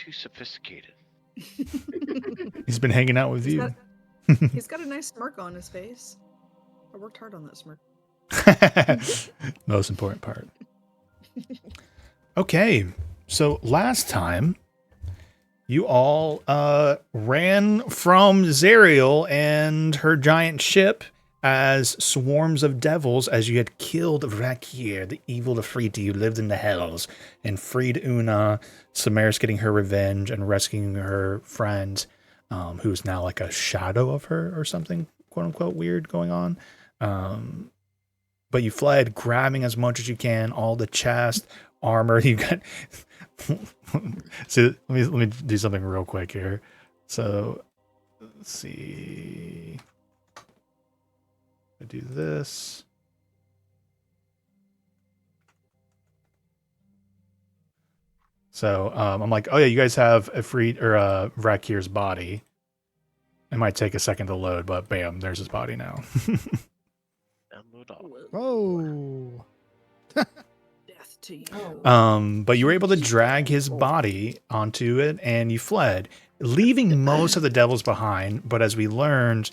too sophisticated. He's been hanging out with you. He's got a nice smirk on his face. I worked hard on that smirk. Most important part. Okay, so last time you all ran from Zariel and her giant ship as swarms of devils, as you had killed Rakir, the evil Afriti who lived in the hells, and freed Una, Samaris getting her revenge and rescuing her friend, who's now like a shadow of her or something, quote unquote, weird going on. But you fled, grabbing as much as you can, all the chest, armor. You got. So let me do something real quick here. So let's see. I do this. So I'm like, oh yeah, you guys have a free or Rakir's body. It might take a second to load, but bam, there's his body now. Download all. Whoa. Death to you. But you were able to drag his body onto it, and you fled, leaving most of the devils behind. But as we learned,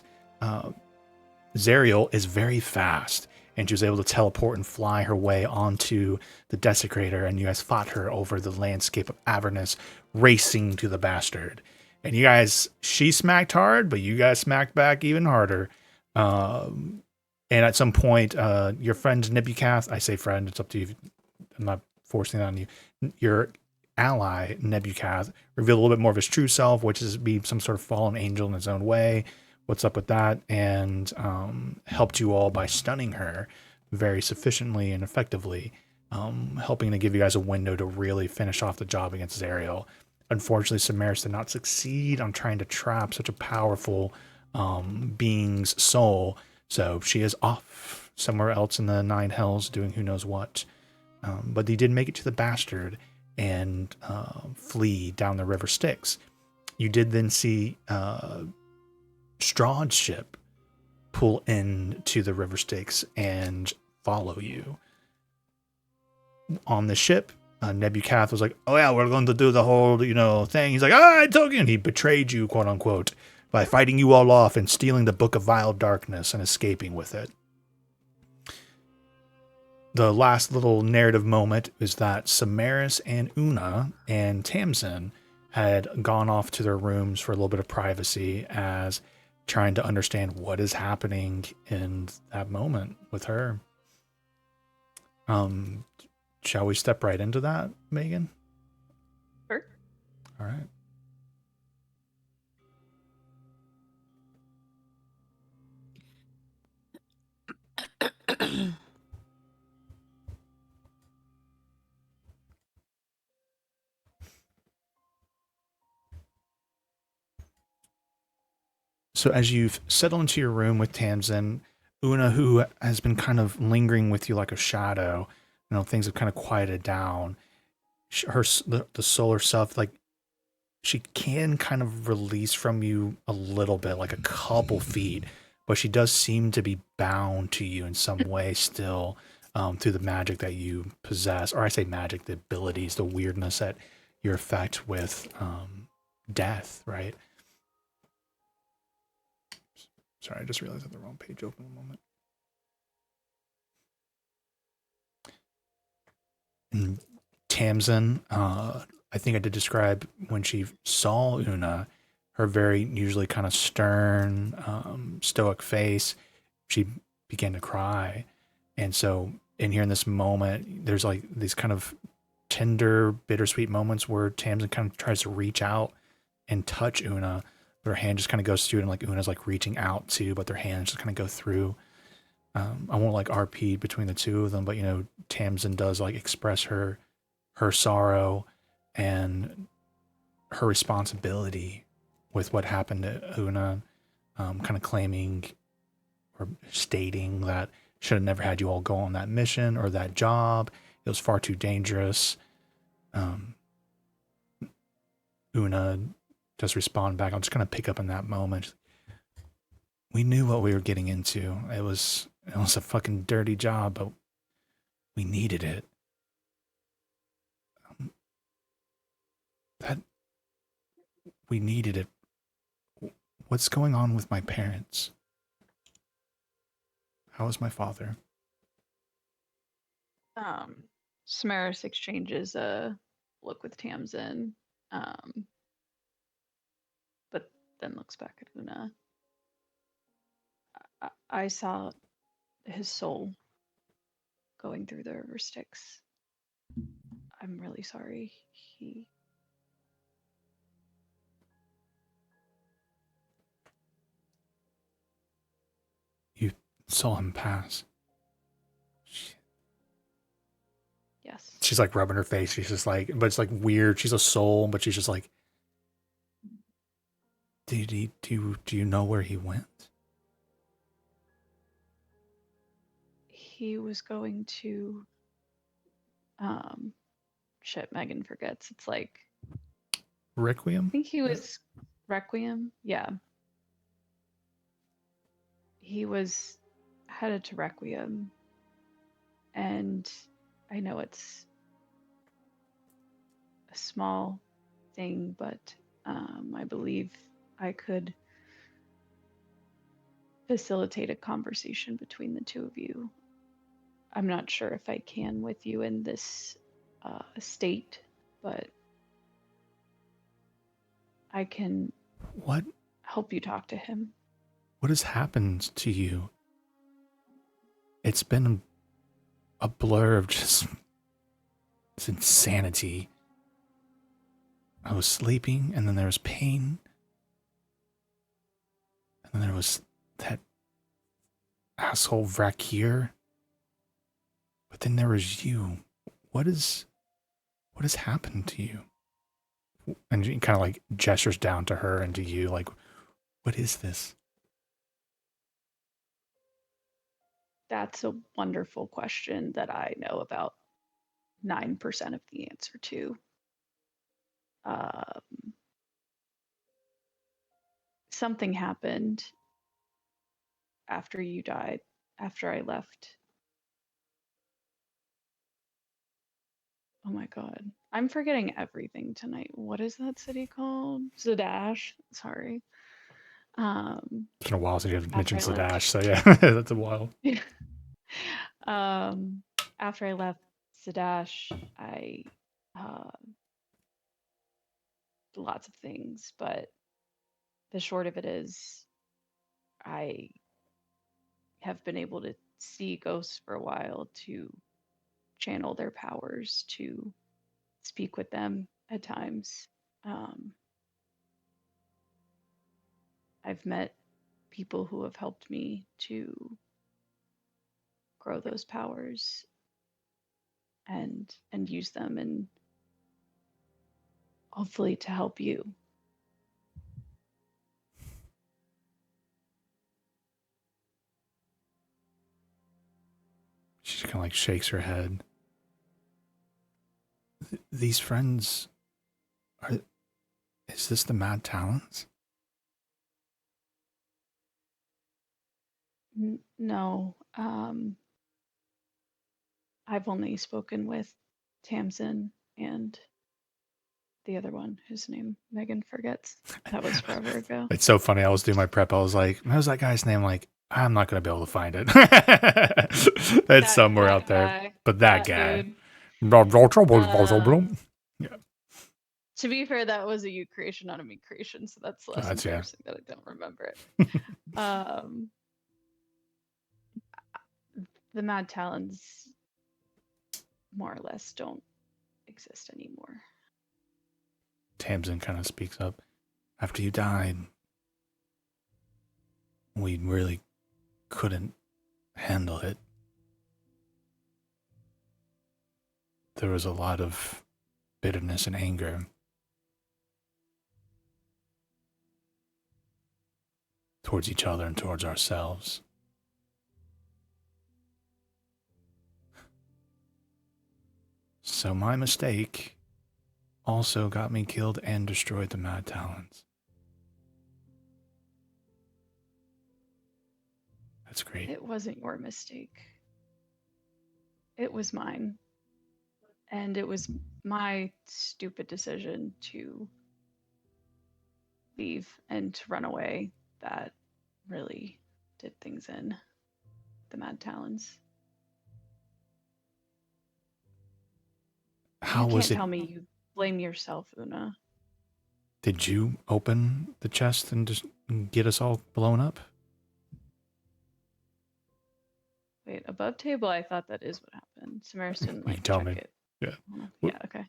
Zariel is very fast, and she was able to teleport and fly her way onto the Desecrator, and you guys fought her over the landscape of Avernus, racing to the bastard. And you guys, she smacked hard, but you guys smacked back even harder. And at some point, your friend Nebucath, I say friend, it's up to you. I'm not forcing it on you. Your ally, Nebucath, revealed a little bit more of his true self, which is be some sort of fallen angel in his own way. What's up with that? And helped you all by stunning her very sufficiently and effectively, helping to give you guys a window to really finish off the job against Zariel. Unfortunately, Samaris did not succeed on trying to trap such a powerful being's soul, so she is off somewhere else in the Nine Hells doing who knows what. But they did make it to the bastard and flee down the river Styx. You did then see Strahd's ship pull into the river Styx and follow you. On the ship, Nebucath was like, oh yeah, we're going to do the whole, thing. He's like, I told you. And he betrayed you, quote unquote, by fighting you all off and stealing the Book of Vile Darkness and escaping with it. The last little narrative moment is that Samaris and Una and Tamsin had gone off to their rooms for a little bit of privacy, as trying to understand what is happening in that moment with her. Shall we step right into that, Megan? Sure. All right. So as you've settled into your room with Tamsin, Una, who has been kind of lingering with you like a shadow, things have kind of quieted down. The solar self, like, she can kind of release from you a little bit, like a couple feet, but she does seem to be bound to you in some way still, through the magic that you possess, or I say magic, the abilities, the weirdness that you affect with death, right? Sorry, I just realized I had the wrong page open a moment. And Tamsin, I think I did describe when she saw Una, her very usually kind of stern, stoic face, she began to cry. And so in here in this moment, there's like these kind of tender, bittersweet moments where Tamsin kind of tries to reach out and touch Una. Her hand just kind of goes through, and like Una's like reaching out too, but their hands just kind of go through. I won't like RP between the two of them, but Tamsin does like express her sorrow and her responsibility with what happened to Una, kind of claiming or stating that should have never had you all go on that mission or that job. It was far too dangerous. Una just respond back. I'll just kind of pick up in that moment. We knew what we were getting into. It was a fucking dirty job, but we needed it. We needed it. What's going on with my parents? How is my father? Samaris exchanges a look with Tamsin, but then looks back at Una. I saw his soul going through the river Styx. I'm really sorry. You saw him pass. Yes. She's like rubbing her face. She's just like, but it's like weird. She's a soul, but she's just like, do you know where he went? He was going to shit, Megan forgets. It's like Requiem? I think he was Requiem. Yeah. He was headed to Requiem. And I know it's a small thing, but I believe I could facilitate a conversation between the two of you. I'm not sure if I can with you in this state, but I can What help you talk to him. What has happened to you? It's been a blur of just this insanity. I was sleeping, and then there was pain, and then there was that asshole Vrakir. But then there was you. What has happened to you? And she kind of like gestures down to her and to you, like, what is this? That's a wonderful question that I know about 9% of the answer to. Something happened after you died, after I left. Oh my God. I'm forgetting everything tonight. What is that city called? Zadash. Sorry. It's been a while since you mentioned after I left. Zadash, so yeah, that's a while. After I left Zadash, I lots of things, but the short of it is I have been able to see ghosts for a while, to channel their powers, to speak with them at times. I've met people who have helped me to grow those powers and use them, and hopefully to help you. She kind of like shakes her head. These friends are. Is this the Mad Talons? No, I've only spoken with Tamsin and the other one, whose name Megan forgets. That was forever ago. It's so funny. I was doing my prep. I was like, what was that guy's name? Like, I'm not going to be able to find it. It's somewhere out there. Guy, But that guy. dude. Yeah. To be fair, that was a you creation, not a me creation, so that's less That's, yeah. embarrassing that I don't remember it. The Mad Talons more or less don't exist anymore. Tamsin kind of speaks up. After you died, we really couldn't handle it. There was a lot of bitterness and anger towards each other and towards ourselves. So my mistake also got me killed and destroyed the Mad Talons. That's great. It wasn't your mistake. It was mine. And it was my stupid decision to leave and to run away that really did things in the Mad Talons. How You was can't it? tell me you blame yourself, Una. Did you open the chest and just get us all blown up? Wait, above table, I thought that is what happened. Samaris didn't You like tell check me. it. Yeah. Yeah, okay.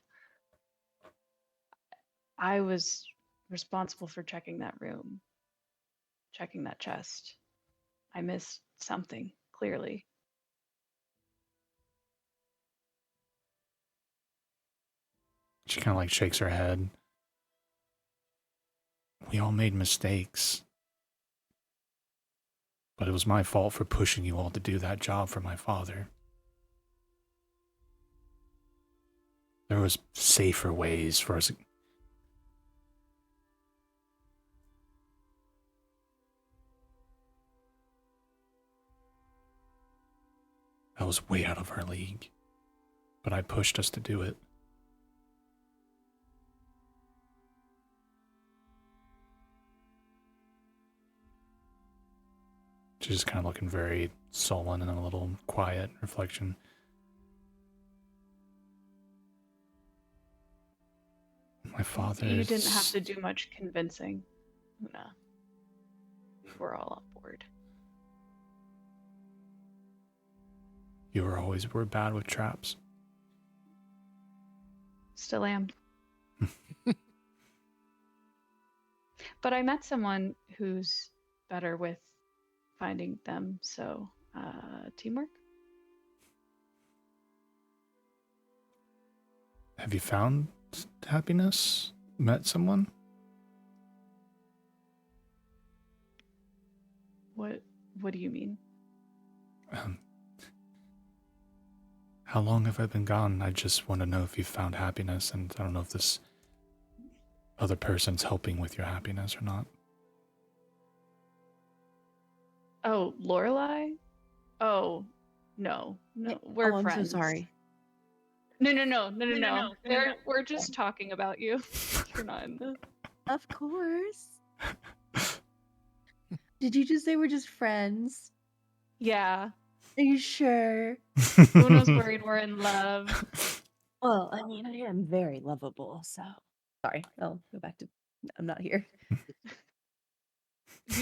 I was responsible for checking that room, checking that chest. I missed something, clearly. She kind of like shakes her head. We all made mistakes. But it was my fault for pushing you all to do that job for my father. There was safer ways for us. That was way out of our league. But I pushed us to do it. She's just kind of looking very sullen and a little quiet reflection. My father. You didn't have to do much convincing, Una. We were all on board. You were bad with traps. Still am. But I met someone who's better with finding them, so teamwork. Have you found happiness? Met someone? What do you mean? How long have I been gone? I just want to know if you found happiness, and I don't know if this other person's helping with your happiness or not. Oh, Lorelai? Oh, no, we're I'm friends. so sorry. No. We're just talking about you. You're not in this. Of course. Did you just say we're just friends? Yeah. Are you sure? Una's worried we're in love. Well, I mean, I am very lovable, so. Sorry, I'll go back to. I'm not here.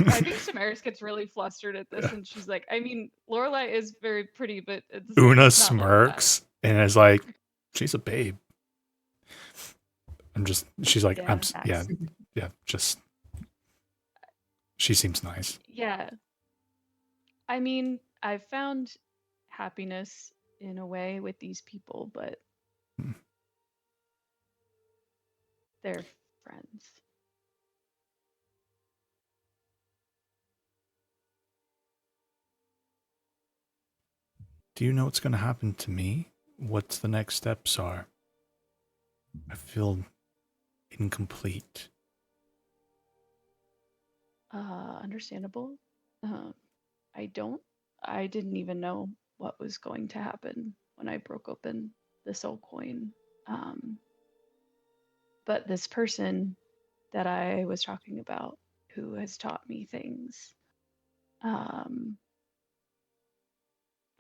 I think Samaris gets really flustered at this, and she's like, I mean, Lorelai is very pretty, but it's Una not smirks and is like, she's a babe. She's like, Yeah, just, she seems nice. Yeah. I mean, I've found happiness in a way with these people, but they're friends. Do you know what's going to happen to me? What's the next steps are? I feel incomplete. Understandable. I didn't even know what was going to happen when I broke open the soul coin. But this person that I was talking about who has taught me things,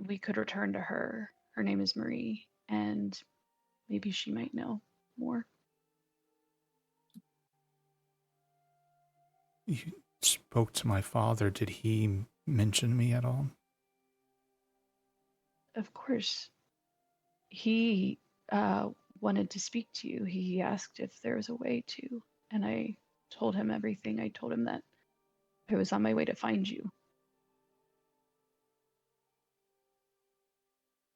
we could return to her. Her name is Marie, and maybe she might know more. You spoke to my father. Did he mention me at all? Of course. He wanted to speak to you. He asked if there was a way to, and I told him everything. I told him that I was on my way to find you.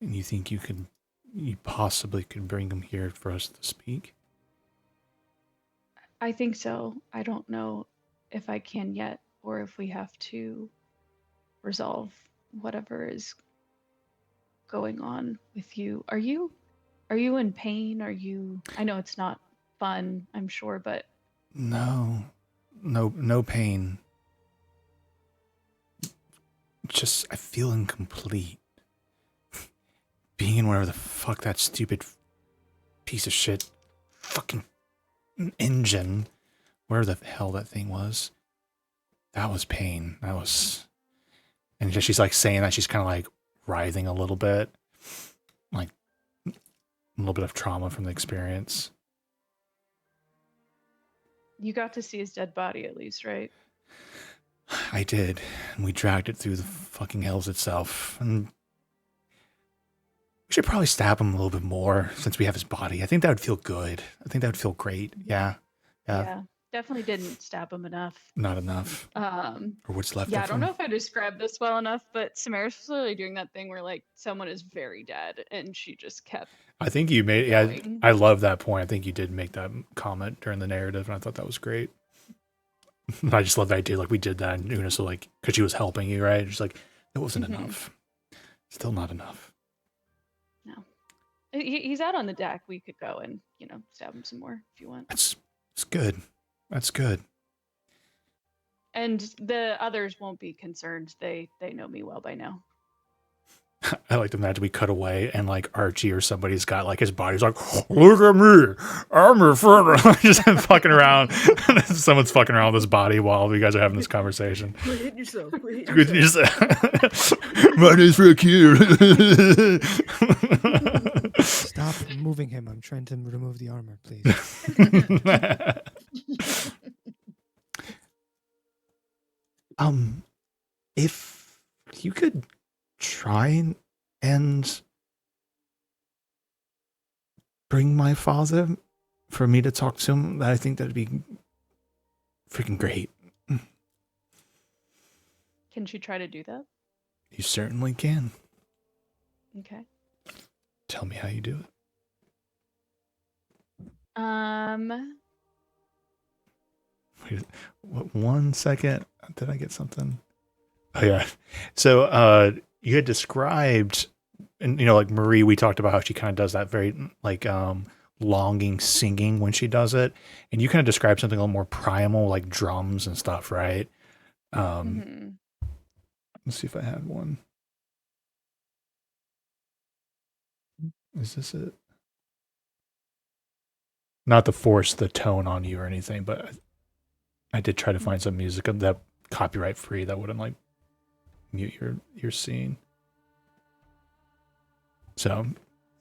And you think you possibly could bring him here for us to speak? I think so. I don't know if I can yet, or if we have to resolve whatever is going on with you. Are you in pain? I know it's not fun, I'm sure, but No pain. Just, I feel incomplete. Being in whatever the fuck that stupid piece of shit fucking engine where the hell that thing was. That was pain. That was, and she's like saying that she's kind of like writhing a little bit, like a little bit of trauma from the experience. You got to see his dead body at least, right? I did, and we dragged it through the fucking hills itself. And we should probably stab him a little bit more since we have his body. I think that would feel good. I think that would feel great. Yeah. Yeah. Definitely didn't stab him enough. Not enough. Or what's left Yeah, of I don't him. know if I described this well enough, but Samara's was really doing that thing where like someone is very dead and she just kept. I think you made. going. I love that point. I think you did make that comment during the narrative, and I thought that was great. I just love the idea, like we did that, and Una, so like, because she was helping you, right? Just like it wasn't enough. Still not enough. No, he's out on the deck. We could go and stab him some more if you want. It's good. That's good. And the others won't be concerned. They know me well by now. I like to imagine we cut away and like Archie or somebody's got like his body's like, look at me, I'm a friend. Just fucking around. Someone's fucking around with his body while you guys are having this conversation. Quit hitting yourself. Quit hitting yourself. My name's Rick here. Stop moving him. I'm trying to remove the armor, please. If you could try and bring my father for me to talk to him, I think that'd be freaking great. Can she try to do that? You certainly can. Okay. Tell me how you do it. Wait, what, 1 second. Did I get something? Oh yeah. So you had described, and like Marie, we talked about how she kind of does that very like longing singing when she does it, and you kind of described something a little more primal, like drums and stuff, right? Let's see if I had one. Is this it? Not to force the tone on you or anything, but I did try to find some music that copyright free that wouldn't like mute your scene. So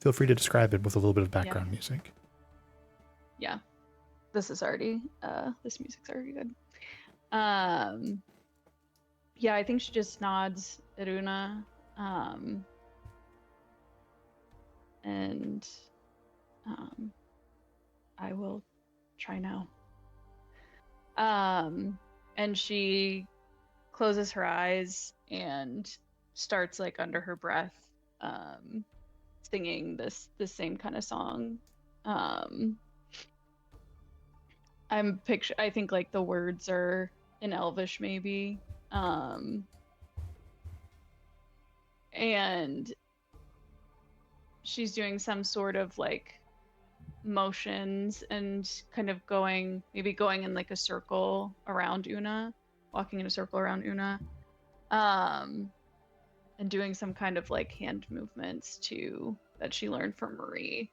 feel free to describe it with a little bit of background music. Yeah. This music's already good. Yeah, I think she just nods at Una. And I will try now. And she closes her eyes and starts like under her breath singing this same kind of song. I think like the words are in Elvish maybe. And she's doing some sort of like motions and kind of going in like a circle around Una, walking in a circle around Una, and doing some kind of like hand movements that she learned from Marie.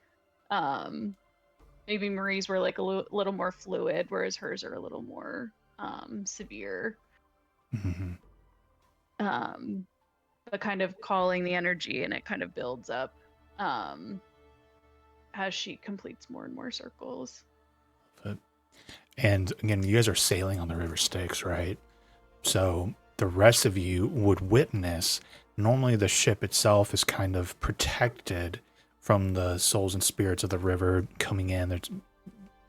Maybe Marie's were like a little more fluid, whereas hers are a little more severe. But kind of calling the energy, and it kind of builds up as she completes more and more circles. And again, you guys are sailing on the River Styx, right? So the rest of you would witness, normally the ship itself is kind of protected from the souls and spirits of the river coming in. There's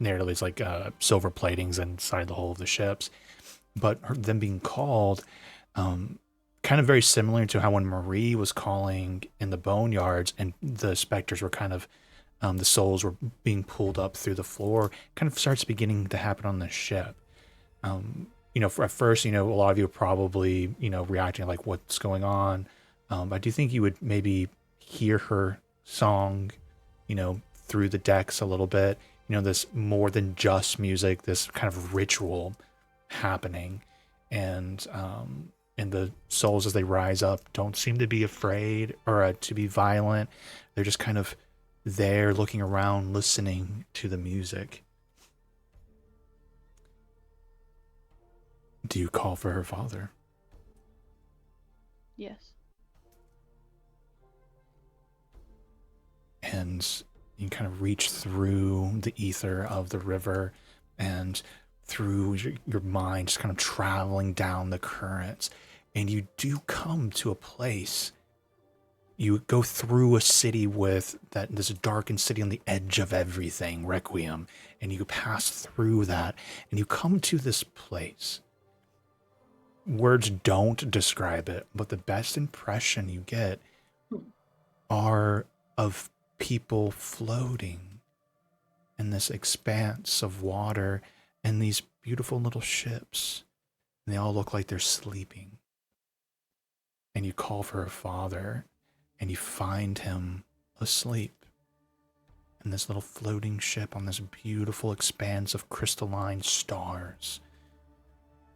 narratively it's like silver platings inside the hull of the ships. But them being called, kind of very similar to how when Marie was calling in the boneyards and the specters were kind of, the souls were being pulled up through the floor, kind of starts beginning to happen on the ship. At first, a lot of you are probably, reacting like what's going on. I do think you would maybe hear her song, through the decks a little bit, this more than just music, this kind of ritual happening. And the souls as they rise up don't seem to be afraid or to be violent. They're just kind of there looking around, listening to the music. Do you call for her father? Yes. And you kind of reach through the ether of the river and through your mind, just kind of traveling down the currents. And you do come to a place. You go through a city with that, this darkened city on the edge of everything, Requiem. And you pass through that and you come to this place. Words don't describe it, but the best impression you get are of people floating in this expanse of water and these beautiful little ships. And they all look like they're sleeping. And you call for her father and you find him asleep in this little floating ship on this beautiful expanse of crystalline stars.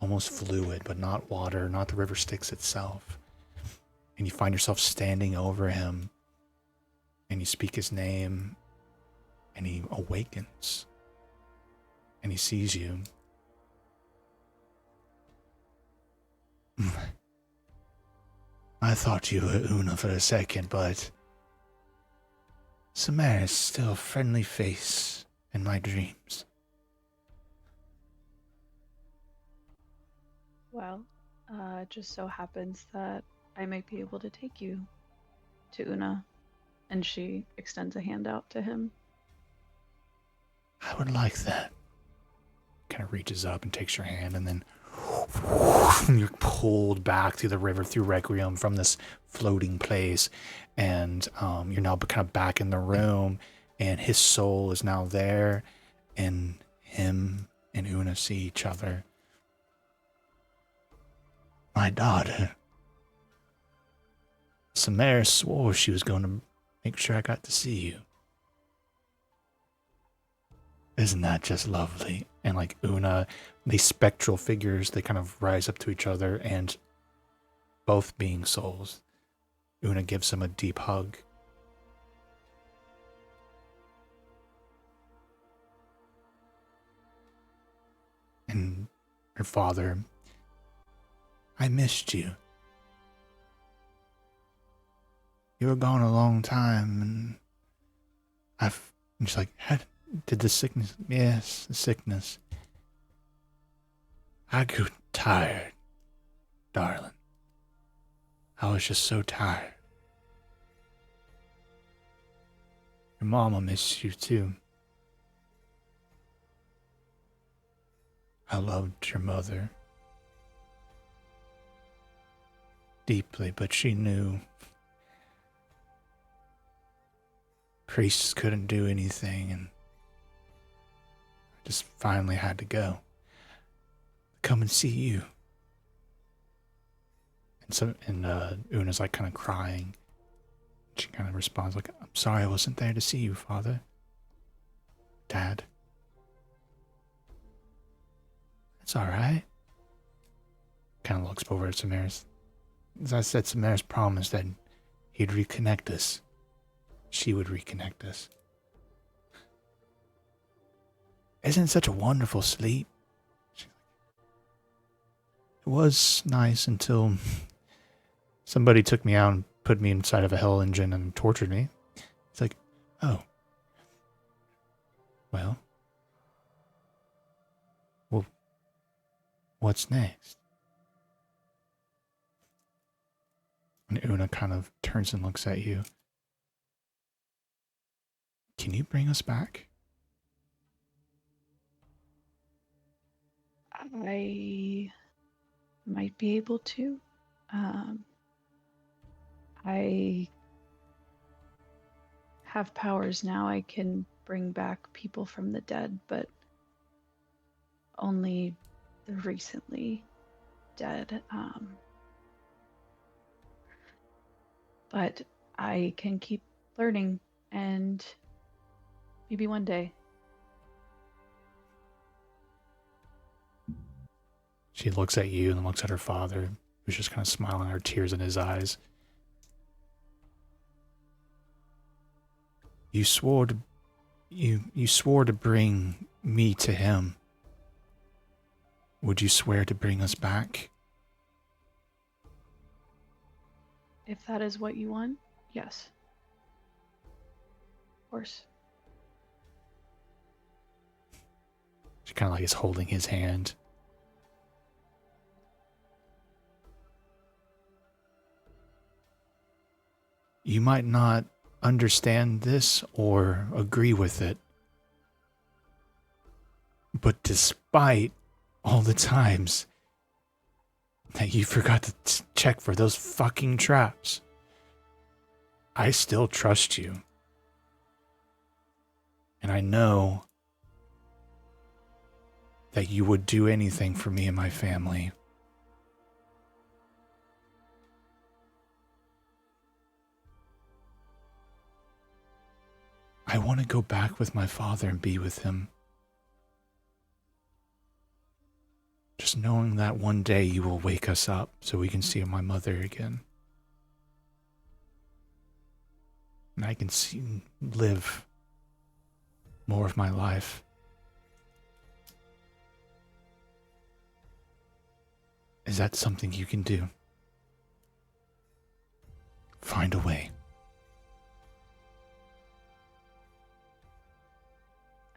Almost fluid, but not water, not the river Styx itself. And you find yourself standing over him and you speak his name and he awakens and he sees you. I thought you were Una for a second, but Samara's still a friendly face in my dreams. Well, it just so happens that I might be able to take you to Una. And she extends a hand out to him. I would like that. Kind of reaches up and takes your hand, and then you're pulled back through the river, through Requiem, from this floating place, and you're now kind of back in the room, and his soul is now there, and him and Una see each other. My daughter. Samara swore she was going to make sure I got to see you. Isn't that just lovely? And like Una, these spectral figures, they kind of rise up to each other, and both being souls. Una gives him a deep hug. And her father, I missed you. You were gone a long time, and she's like, did the sickness? Yes, the sickness. I grew tired, darling. I was just so tired. Your mama missed you too. I loved your mother deeply, but she knew priests couldn't do anything, and I just finally had to go. Come and see you. And Una's like kind of crying. She kind of responds like, I'm sorry I wasn't there to see you, Father. Dad. It's alright. Kind of looks over at Samaris. As I said, Samaris promised that he'd reconnect us. She would reconnect us. Isn't it such a wonderful sleep? It was nice until somebody took me out and put me inside of a hell engine and tortured me. It's like, oh. Well, what's next? And Una kind of turns and looks at you. Can you bring us back? I might be able to. I have powers now. I can bring back people from the dead, but only the recently dead. But I can keep learning, and maybe one day. She looks at you and looks at her father, who's just kind of smiling, her tears in his eyes. You swore to bring me to him. Would you swear to bring us back? If that is what you want, yes. Of course. She kind of like is holding his hand. You might not understand this or agree with it, but despite all the times that you forgot to check for those fucking traps, I still trust you. And I know that you would do anything for me and my family. I want to go back with my father and be with him. Just knowing that one day you will wake us up so we can see my mother again. And I can live more of my life. Is that something you can do? Find a way.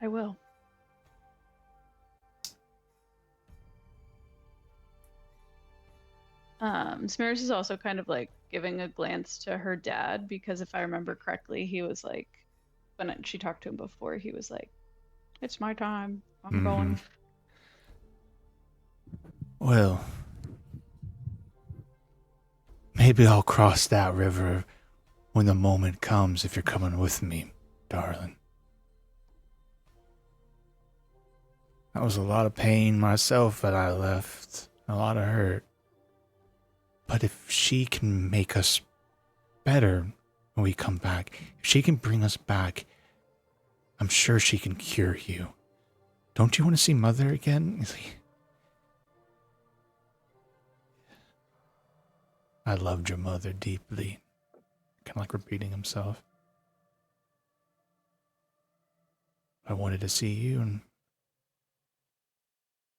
I will. Smears is also kind of like giving a glance to her dad because if I remember correctly, he was like, when she talked to him before, he was like, "It's my time. I'm going." Well, maybe I'll cross that river when the moment comes if you're coming with me, darling. That was a lot of pain myself that I left, a lot of hurt. But if she can make us better when we come back, if she can bring us back, I'm sure she can cure you. Don't you want to see Mother again? I loved your mother deeply. Kind of like repeating himself. I wanted to see you, and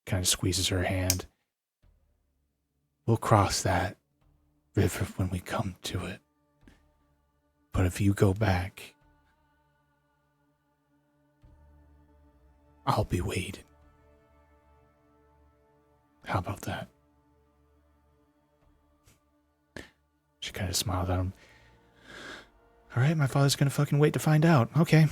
kind of squeezes her hand. We'll cross that river when we come to it. But if you go back, I'll be waiting. How about that? She kind of smiled at him. All right, my father's gonna fucking wait to find out. Okay.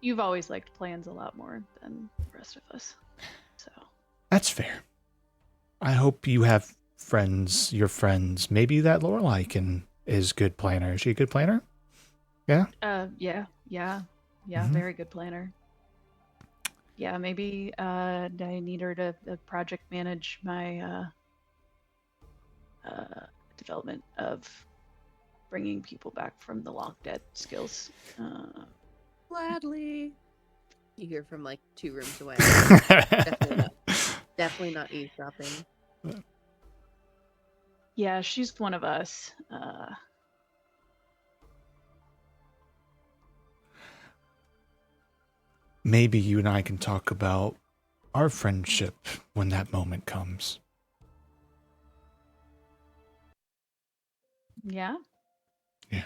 You've always liked plans a lot more than the rest of us. So. That's fair. I hope you have friends, your friends. Maybe that Lorelai is good planner. Is she a good planner? Yeah? Yeah, very good planner. Yeah, maybe I need her to project manage my development of bringing people back from the long dead skills. Gladly. You hear from like 2 rooms away. Definitely not eavesdropping. Yeah, she's one of us. Maybe you and I can talk about our friendship when that moment comes. Yeah? Yeah.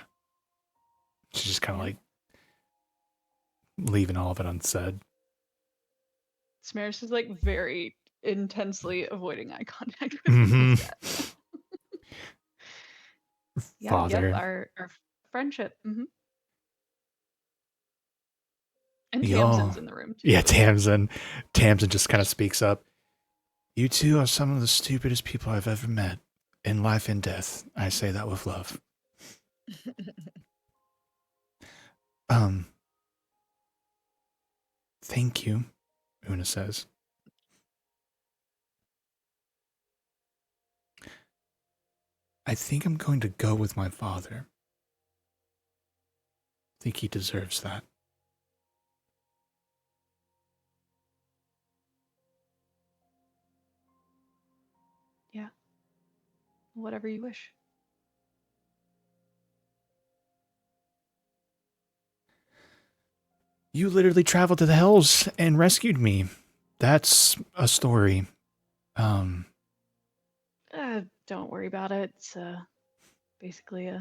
She's just kind of like leaving all of it unsaid. Smaris is like very intensely avoiding eye contact with his dad. Father. Our friendship. And Y'all. Tamsin's in the room too. Yeah, Tamsin. Tamsin just kind of speaks up. You two are some of the stupidest people I've ever met. In life and death. I say that with love. Thank you, Una says. I think I'm going to go with my father. I think he deserves that. Yeah. Whatever you wish. You literally traveled to the Hells and rescued me. That's a story. Don't worry about it. It's basically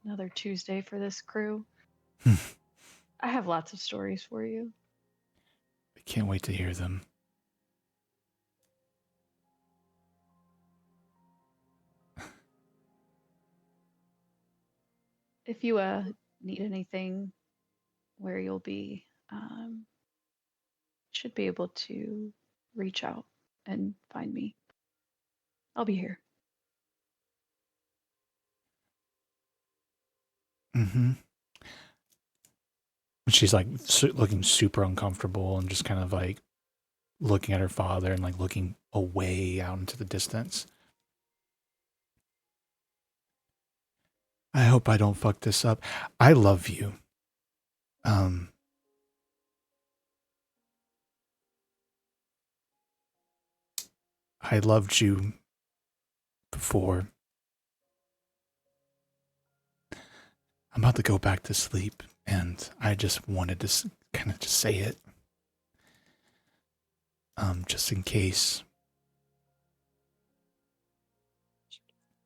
another Tuesday for this crew. I have lots of stories for you. I can't wait to hear them. If you need anything, where you'll be, should be able to reach out and find me. I'll be here. Mm-hmm. She's like looking super uncomfortable and just kind of like looking at her father and like looking away out into the distance. I hope I don't fuck this up. I love you. I loved you before. I'm about to go back to sleep, and I just wanted to kind of just say it. Just in case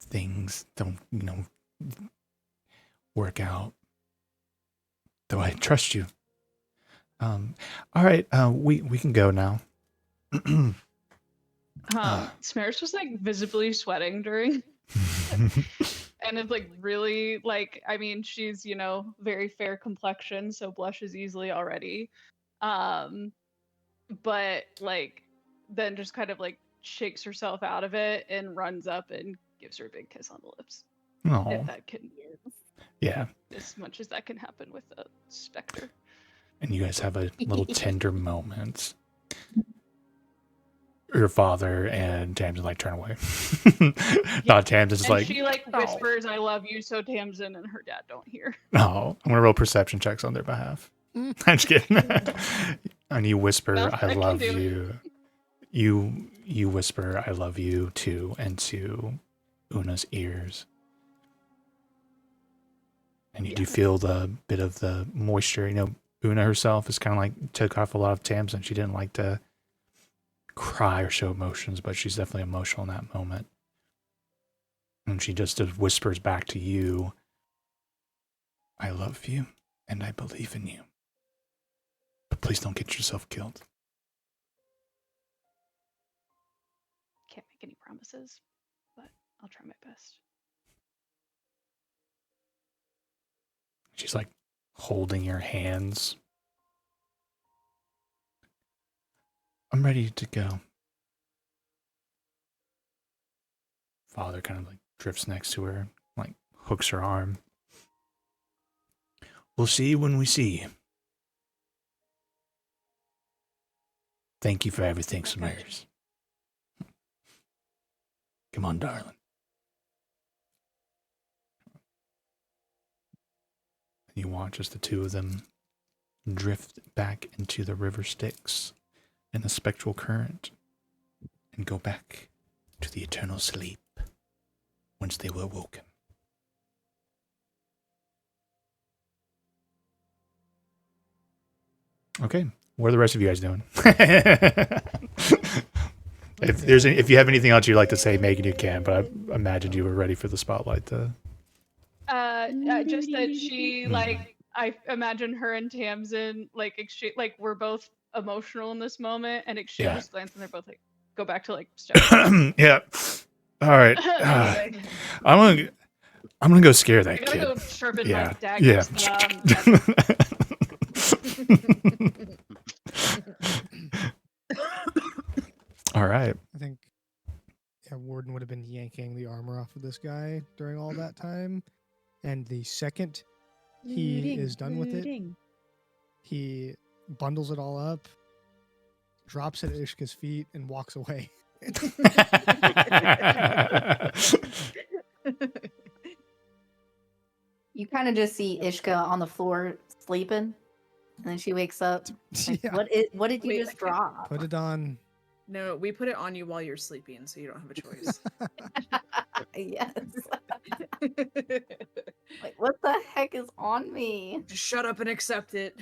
things don't, work out. Though I trust you. All right, we can go now. Smaris was like visibly sweating during and it's like really like, I mean, she's, very fair complexion, so blushes easily already. But like then just kind of like shakes herself out of it and runs up and gives her a big kiss on the lips. Oh, If that can, yeah. as much as that can happen with a specter. And you guys have a little tender moment. Your father and Tamsin like turn away. Not Tamsin's And like, she like whispers, "I love you," so Tamsin and her dad don't hear. no, I'm gonna roll perception checks on their behalf. I'm just kidding. And you whisper, No, I I can love do you. You whisper, I love you too, into Una's ears. And you do feel the bit of the moisture. Una herself is kind of like took off a lot of Tamsin. She didn't like to cry or show emotions, but she's definitely emotional in that moment. And she just whispers back to you, I love you and I believe in you. But please don't get yourself killed. Can't make any promises, but I'll try my best. She's like holding your hands. I'm ready to go. Father kind of like drifts next to her, like hooks her arm. We'll see when we see. Thank you for everything, Samaris. Come on, darling. You watch as the two of them drift back into the river Styx in the spectral current and go back to the eternal sleep whence they were woken. Okay, what are the rest of you guys doing? If you have anything else you'd like to say, Megan, you can. But I imagined you were ready for the spotlight. Just that she like, I imagine her and Tamsin like exchange, like we're both emotional in this moment and exchanges glance, and they're both like go back to like step. Yeah. All right. I'm gonna go scare that kid. Go sharpen Yeah. my daggers. All right. I think Warden would have been yanking the armor off of this guy during all that time. And the second he is done with it, he bundles it all up, drops it at Ishka's feet, and walks away. You kind of just see Ishka on the floor sleeping, and then she wakes up. Like, Yeah. What did you just drop? Put it on. No, we put it on you while you're sleeping, so you don't have a choice. Yes. Like, what the heck is on me? Just shut up and accept it.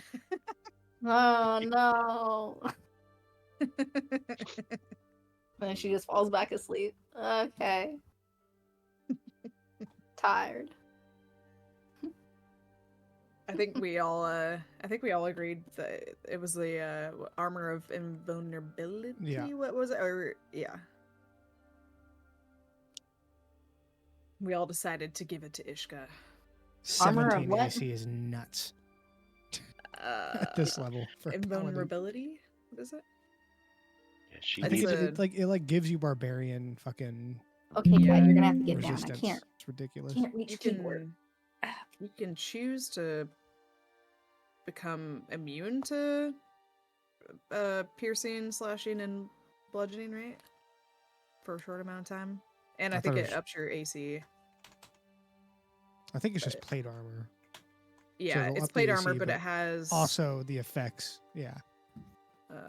Oh no. And she just falls back asleep. Okay. Tired. I think we all agreed that it was the armor of invulnerability. Yeah. What was it? Or yeah. We all decided to give it to Ishka. Armor of 17 what? AC is nuts at this level for a paladin. Invulnerability. What is it? Yeah, she I think It's needs a- it like gives you barbarian fucking Okay, Yeah. Kat, you're gonna have to get down. I resistance. It's ridiculous. can't reach You keyboard. can choose to become immune to piercing, slashing, and bludgeoning, right? For a short amount of time. And I I think thought it it was- ups your AC. I think it's just plate armor. Yeah, it'll it's up the plate AC, armor, but but it has Also the effects. Yeah.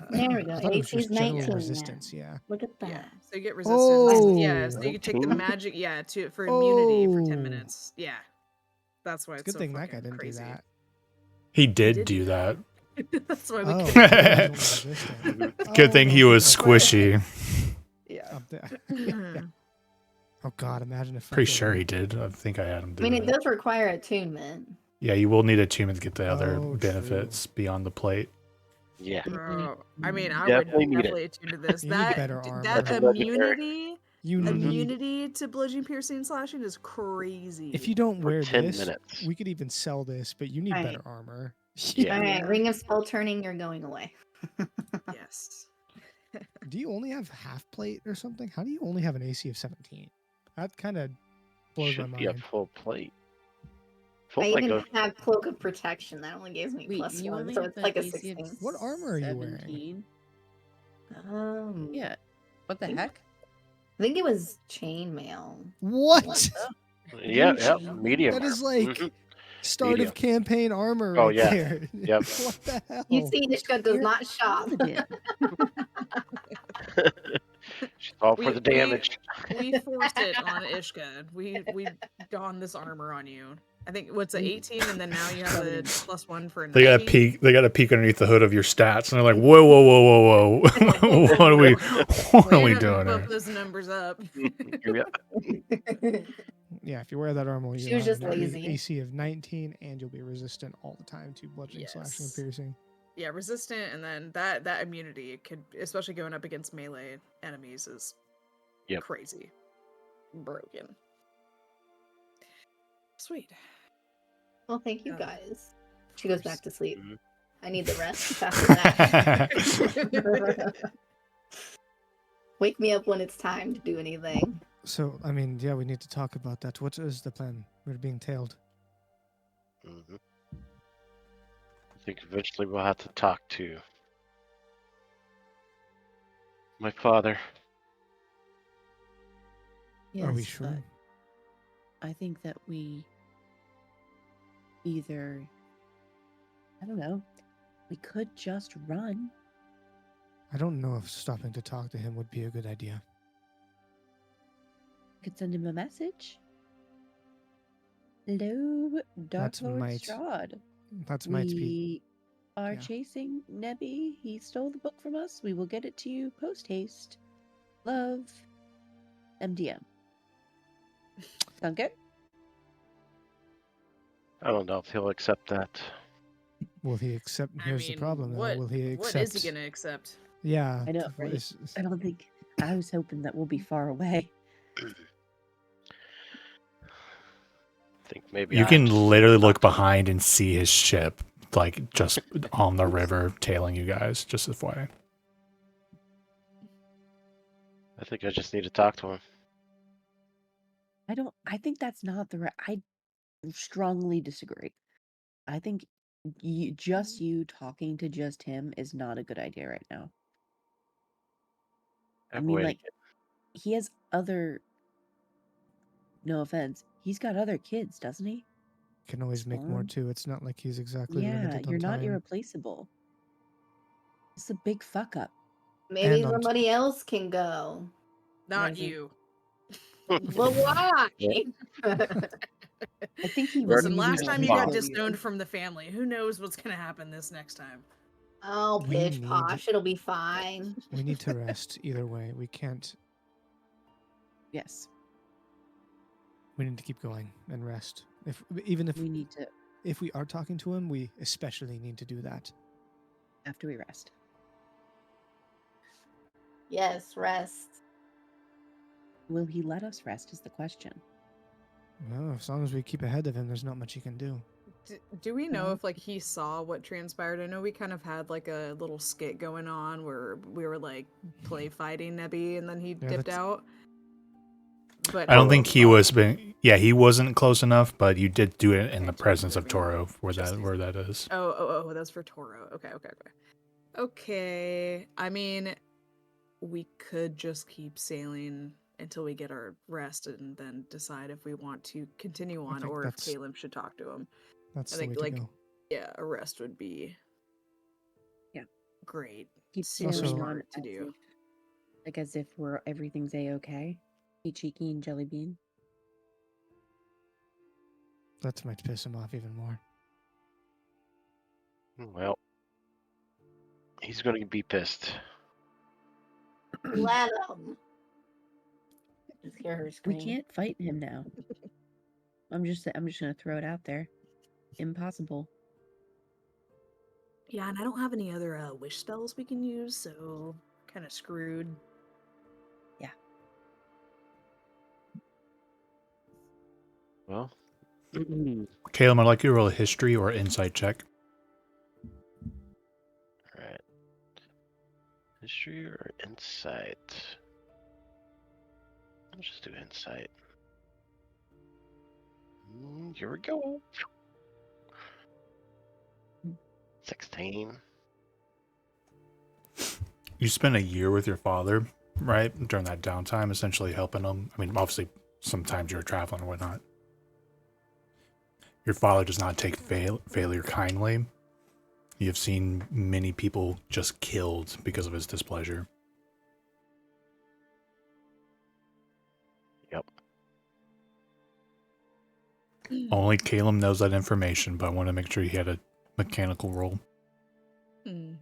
There we go. I thought it was AC's just general 19 now. resistance. Yeah. Look at that. yeah. So you get resistance. Yeah, so Oh. you can take the 19? magic. Yeah, for immunity for 10 Oh. minutes. Yeah, that's why It's it's a good so thing that guy fucking didn't crazy. do that. He did did do do that. That's why we. Oh, couldn't so he do was it. only resistant. Good thing he Oh, was That's why- squishy. Yeah. Up there. Oh god, imagine if Pretty fucking- sure he did. I think I had him I do mean, it that. does require attunement. Yeah, you will need attunement to get the other Oh, benefits beyond the plate. Yeah. Bro, I mean, I Definitely would need it. definitely attune to this. You need That better that armor. That's legendary. immunity, You need immunity to bludgeoning, piercing, slashing is crazy. if you don't For wear 10 this, minutes. we could even sell this, but you need Right. better armor. Yeah. Alright, Yeah. ring of spell turning, you're going away. Yes. Do you only have half plate or something? How do you only have an AC of 17? That kind of blows Should my be a mind. full plate. Full I plate even goes. have cloak of protection. That only gives me Wait, plus you one, only so have it's an like a AC of 16. What armor are you wearing? 17? Yeah. Yeah. What the Think- heck? I think it was chainmail. What? Yeah, yeah. Chain. Medium. That is armor. like Mhm. start Medium. of campaign armor Oh, right yeah. there. Yep. What the hell? You see, Ishka does You're not shop. paladin. She's all for We- the damage. We forced it on Ishka. We donned this armor on you. I think what's it, 18, and then now you have a +1 for a They got to 90? peek. They got to peek underneath the hood of your stats, and they're like, "Whoa, whoa, whoa, whoa, whoa! What are we? What are We're we gonna doing bump here?" those numbers up. Yeah. Yeah, if you wear that armor, She you'll was have just an lazy. AC of 19, and you'll be resistant all the time to bludgeoning, slashing, and Yes. piercing. Yeah, resistant, and then that immunity, it could, especially going up against melee enemies, is Yep. crazy. Broken. Sweet. Well, thank you Oh. guys. She goes back to sleep. Mhm. I need the rest after that. Wake me up when it's time to do anything. So, I mean, yeah, we need to talk about that. What is the plan? We're being tailed. Mhm. I think eventually we'll have to talk to my father. Yes, Are we sure? but I think that we either, I don't know, we could just run. I don't know if stopping to talk to him would be a good idea. We could send him a message. Hello, Dark That's Lord might. Strahd. That's might be. We are yeah. chasing Nebby. He stole the book from us. We will get it to you post haste. Love, MDM. Sound good? I don't know if he'll accept that. Will he accept? I Here's mean, the problem. Though. what, Will he accept? what is he gonna accept? Yeah. I know, what right? is- I don't think. I was hoping that we'll be far away. I think maybe You I can have to literally talk look to him. behind and see his ship, like just on the river, tailing you guys. Just FYI. I think I just need to talk to him. I think that's not the right. I strongly disagree. I think you talking to just him is not a good idea right now. I have a mean, way to like, he has other. No offense, he's got other kids, doesn't he? Can always make more Spawn? too. It's not like he's exactly Yeah, limited you're on not time. irreplaceable. It's a big fuck up. Maybe And on somebody else can go. Not Amazing. you. Well, why? I think he Listen, really last just time you wanted got to fine. kill you. disowned from the family. Who knows what's gonna happen this next time? Oh, We pish need- posh. It'll be fine. We need to rest either way. We can't. Yes, We need to keep going and rest. Even we need to if we are talking to him, we especially need to do that. after we rest. Yes, rest. Will he let us rest? Is the question. Well, as long as we keep ahead of him, there's not much he can do. Do we know No. if like he saw what transpired? I know we kind of had like a little skit going on where we were like play fighting Nebby and then he Yeah, dipped that's- out. But I don't think he was he wasn't close enough, but you did do it in Okay, the just presence of observing. Toro where Just that is. Oh, that's for Toro. Okay. Okay. I mean, we could just keep sailing until we get our rest and then decide if we want to continue on think or if that's- Caleb should talk to him. That's I the way think to like go. yeah, a rest would be great. Keep Super Also- sailing on smart to as do. like as if everything's a-okay. Hey, Cheeky and Jelly Bean. That might piss him off even more. Well, he's going to be pissed. Let him. Just hear her We scream. can't fight him now. I'm just gonna throw it out there. Impossible. Yeah, and I don't have any other wish spells we can use, so kind of screwed. Well, Caleb, I'd like you to roll a history or insight check. alright. History or insight? Let's just do insight. Here we go. 16. You spent a year with your father, right? During that downtime, essentially helping him. I mean, obviously, sometimes you're traveling or whatnot. Your father does not take failure kindly. You have seen many people just killed because of his displeasure. Yep. Only Caleb knows that information, but I want to make sure he had a mechanical roll. Mm.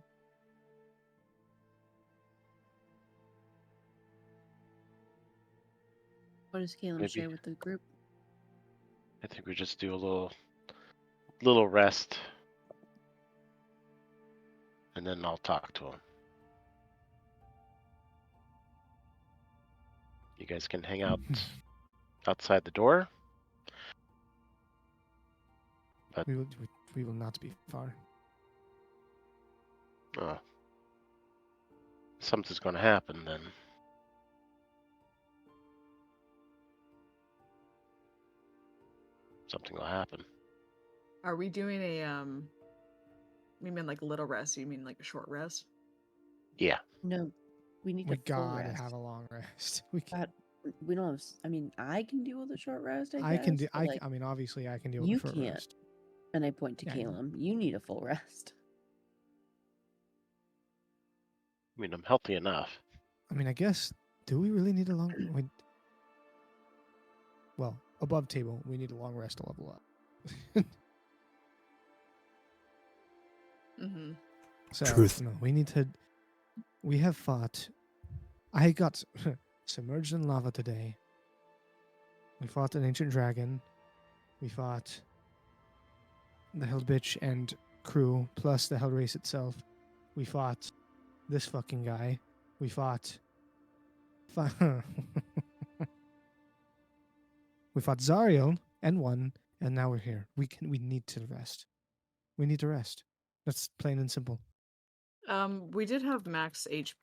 What does Caleb Maybe. share with the group? I think we just do a little rest. And then I'll talk to him. You guys can hang out outside the door. We will not be far. Oh. Something's going to happen then. Something will happen. Are we doing a you mean like little rest? You mean like a short rest? Yeah. No, we need We to full gotta rest. have a long rest. We can, God, we don't have. I mean, I can deal with a short rest. I can do. guess, but, like, I mean, obviously, I can deal with you a short can't. rest. and I point to Yeah. Caleb. You need a full rest. I mean, I'm healthy enough. I mean, I guess. Do we really need a long? Well, above table, we need a long rest to level up. Mm-hmm. So Truth. no, we need to. We have fought. I got submerged in lava today. We fought an ancient dragon. We fought the Hell Bitch and crew, plus the Hell Race itself. We fought this fucking guy. We fought. We fought Zariel and won, and now we're here. We need to rest. We need to rest. That's plain and simple. We did have max H.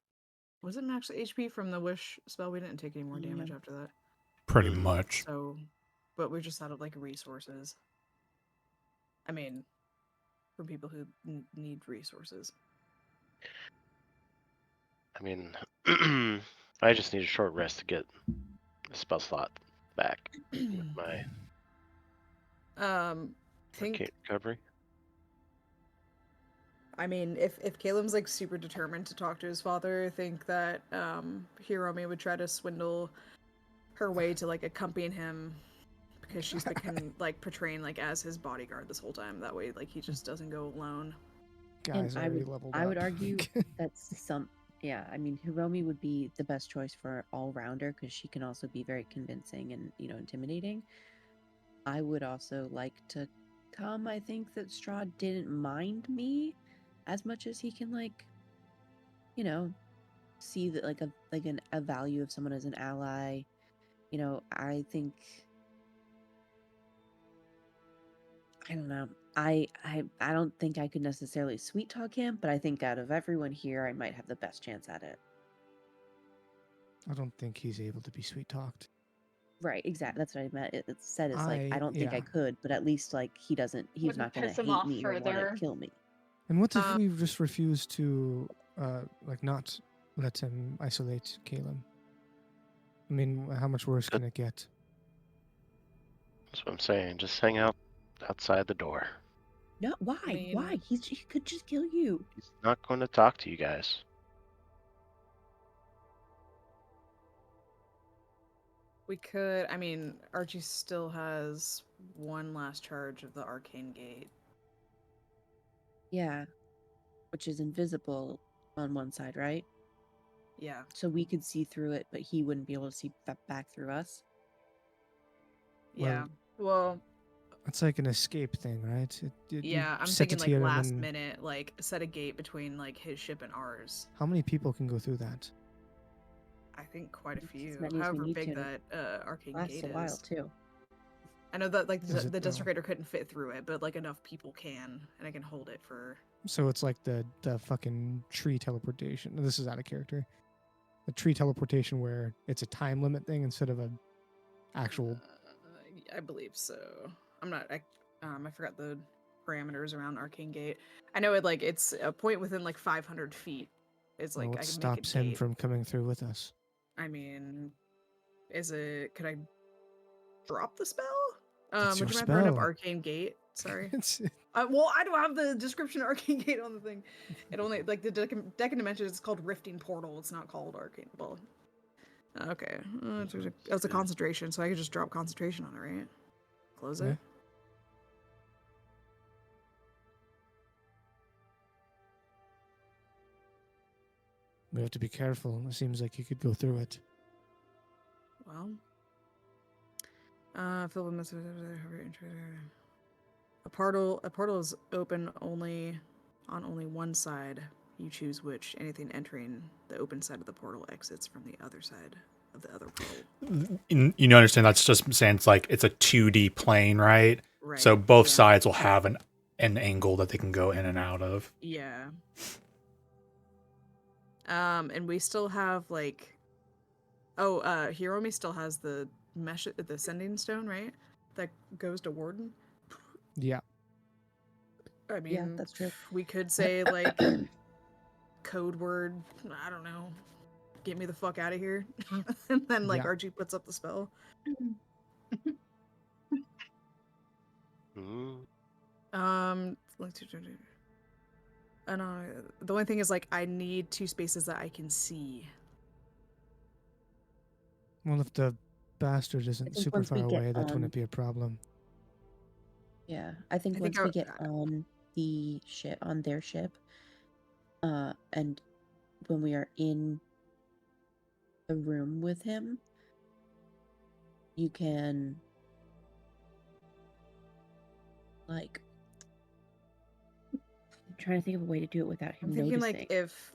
Was it max HP from the wish spell? We didn't take any more damage Yeah. after that. Pretty Mm. much. So, but we're just out of like resources. I mean, for people who need resources. I mean, I just need a short rest to get a spell slot back with my Think. recovery. I mean, if Caleb's like super determined to talk to his father, I think that Hiromi would try to swindle her way to like accompany him because she's been like portraying like as his bodyguard this whole time. That way, like he just doesn't go alone. guy's I already would leveled I would up. argue that's yeah, I mean Hiromi would be the best choice for all rounder because she can also be very convincing and intimidating. I would also like to come. I think that Strahd didn't mind me as much as he can you know, see that a value of someone as an ally. I think I don't know. I don't think I could necessarily sweet talk him, but I think out of everyone here, I might have the best chance at it. I don't think he's able to be sweet talked. Right, exactly. That's what I meant. It said is I don't think I Yeah. could, but at least he's Wouldn't not gonna piss him hate off me or want to further. kill me. And what if Um, we just refuse to, not let him isolate Caleb? I mean, how much worse can it get? That's what I'm saying. Just hang out outside the door. No, why? Why? mean- He could just kill you. He's not going to talk to you guys. We could. I mean, Archie still has one last charge of the arcane gate. Yeah, which is invisible on one side, right? Yeah. So we could see through it, but he wouldn't be able to see back through us. Yeah. Well, It's like an escape thing, right? You yeah. I'm set thinking it like here and last then- minute, like set a gate between like his ship and ours. How many people can go through that? I think quite a As few. many as we However need big to, and it that arcane lasts gate a while is. too. I know that like Is it, the though? desecrator couldn't fit through it, but like enough people can, and I can hold it for. So it's like the fucking tree teleportation. This is out of character. The tree teleportation where it's a time limit thing instead of a actual. I believe so. I'm not. I forgot the parameters around arcane gate. I know it's a point within like 500 feet. It's like What I can stops make a him gate. from coming through with us? I mean, could I drop the spell? That's Would your you mind throwing up spell. arcane gate? Sorry. It's, Well, I don't have the description of arcane gate on the thing. It only like the deck and dimensions. It's called rifting portal. It's not called arcane. Well, okay. It's a concentration, so I could just drop concentration on it, right? Close it. Yeah. we have to be careful. It seems like you could go through it. Well, fill with messages. A portal is open only on only one side. You choose which. Anything entering the open side of the portal exits from the other side of the other portal. You understand that's just saying it's a 2D plane, right? Right. So both yeah. sides will have an angle that they can go in and out of. Yeah. And we still have Hiromi still has the sending stone, right? That goes to Warden. Yeah. I mean, Yeah, that's true. We could say code word. I don't know. Get me the fuck out of here, and then Yeah. Archie puts up the spell. Mm. And the only thing is I need 2 spaces that I can see. Well, if the bastard isn't think super once far we get away, that on- wouldn't be a problem. Yeah, I think I once think we get on the ship, on their ship, and when we are in the room with him, you can I'm trying to think of a way to do it without him I'm thinking noticing. if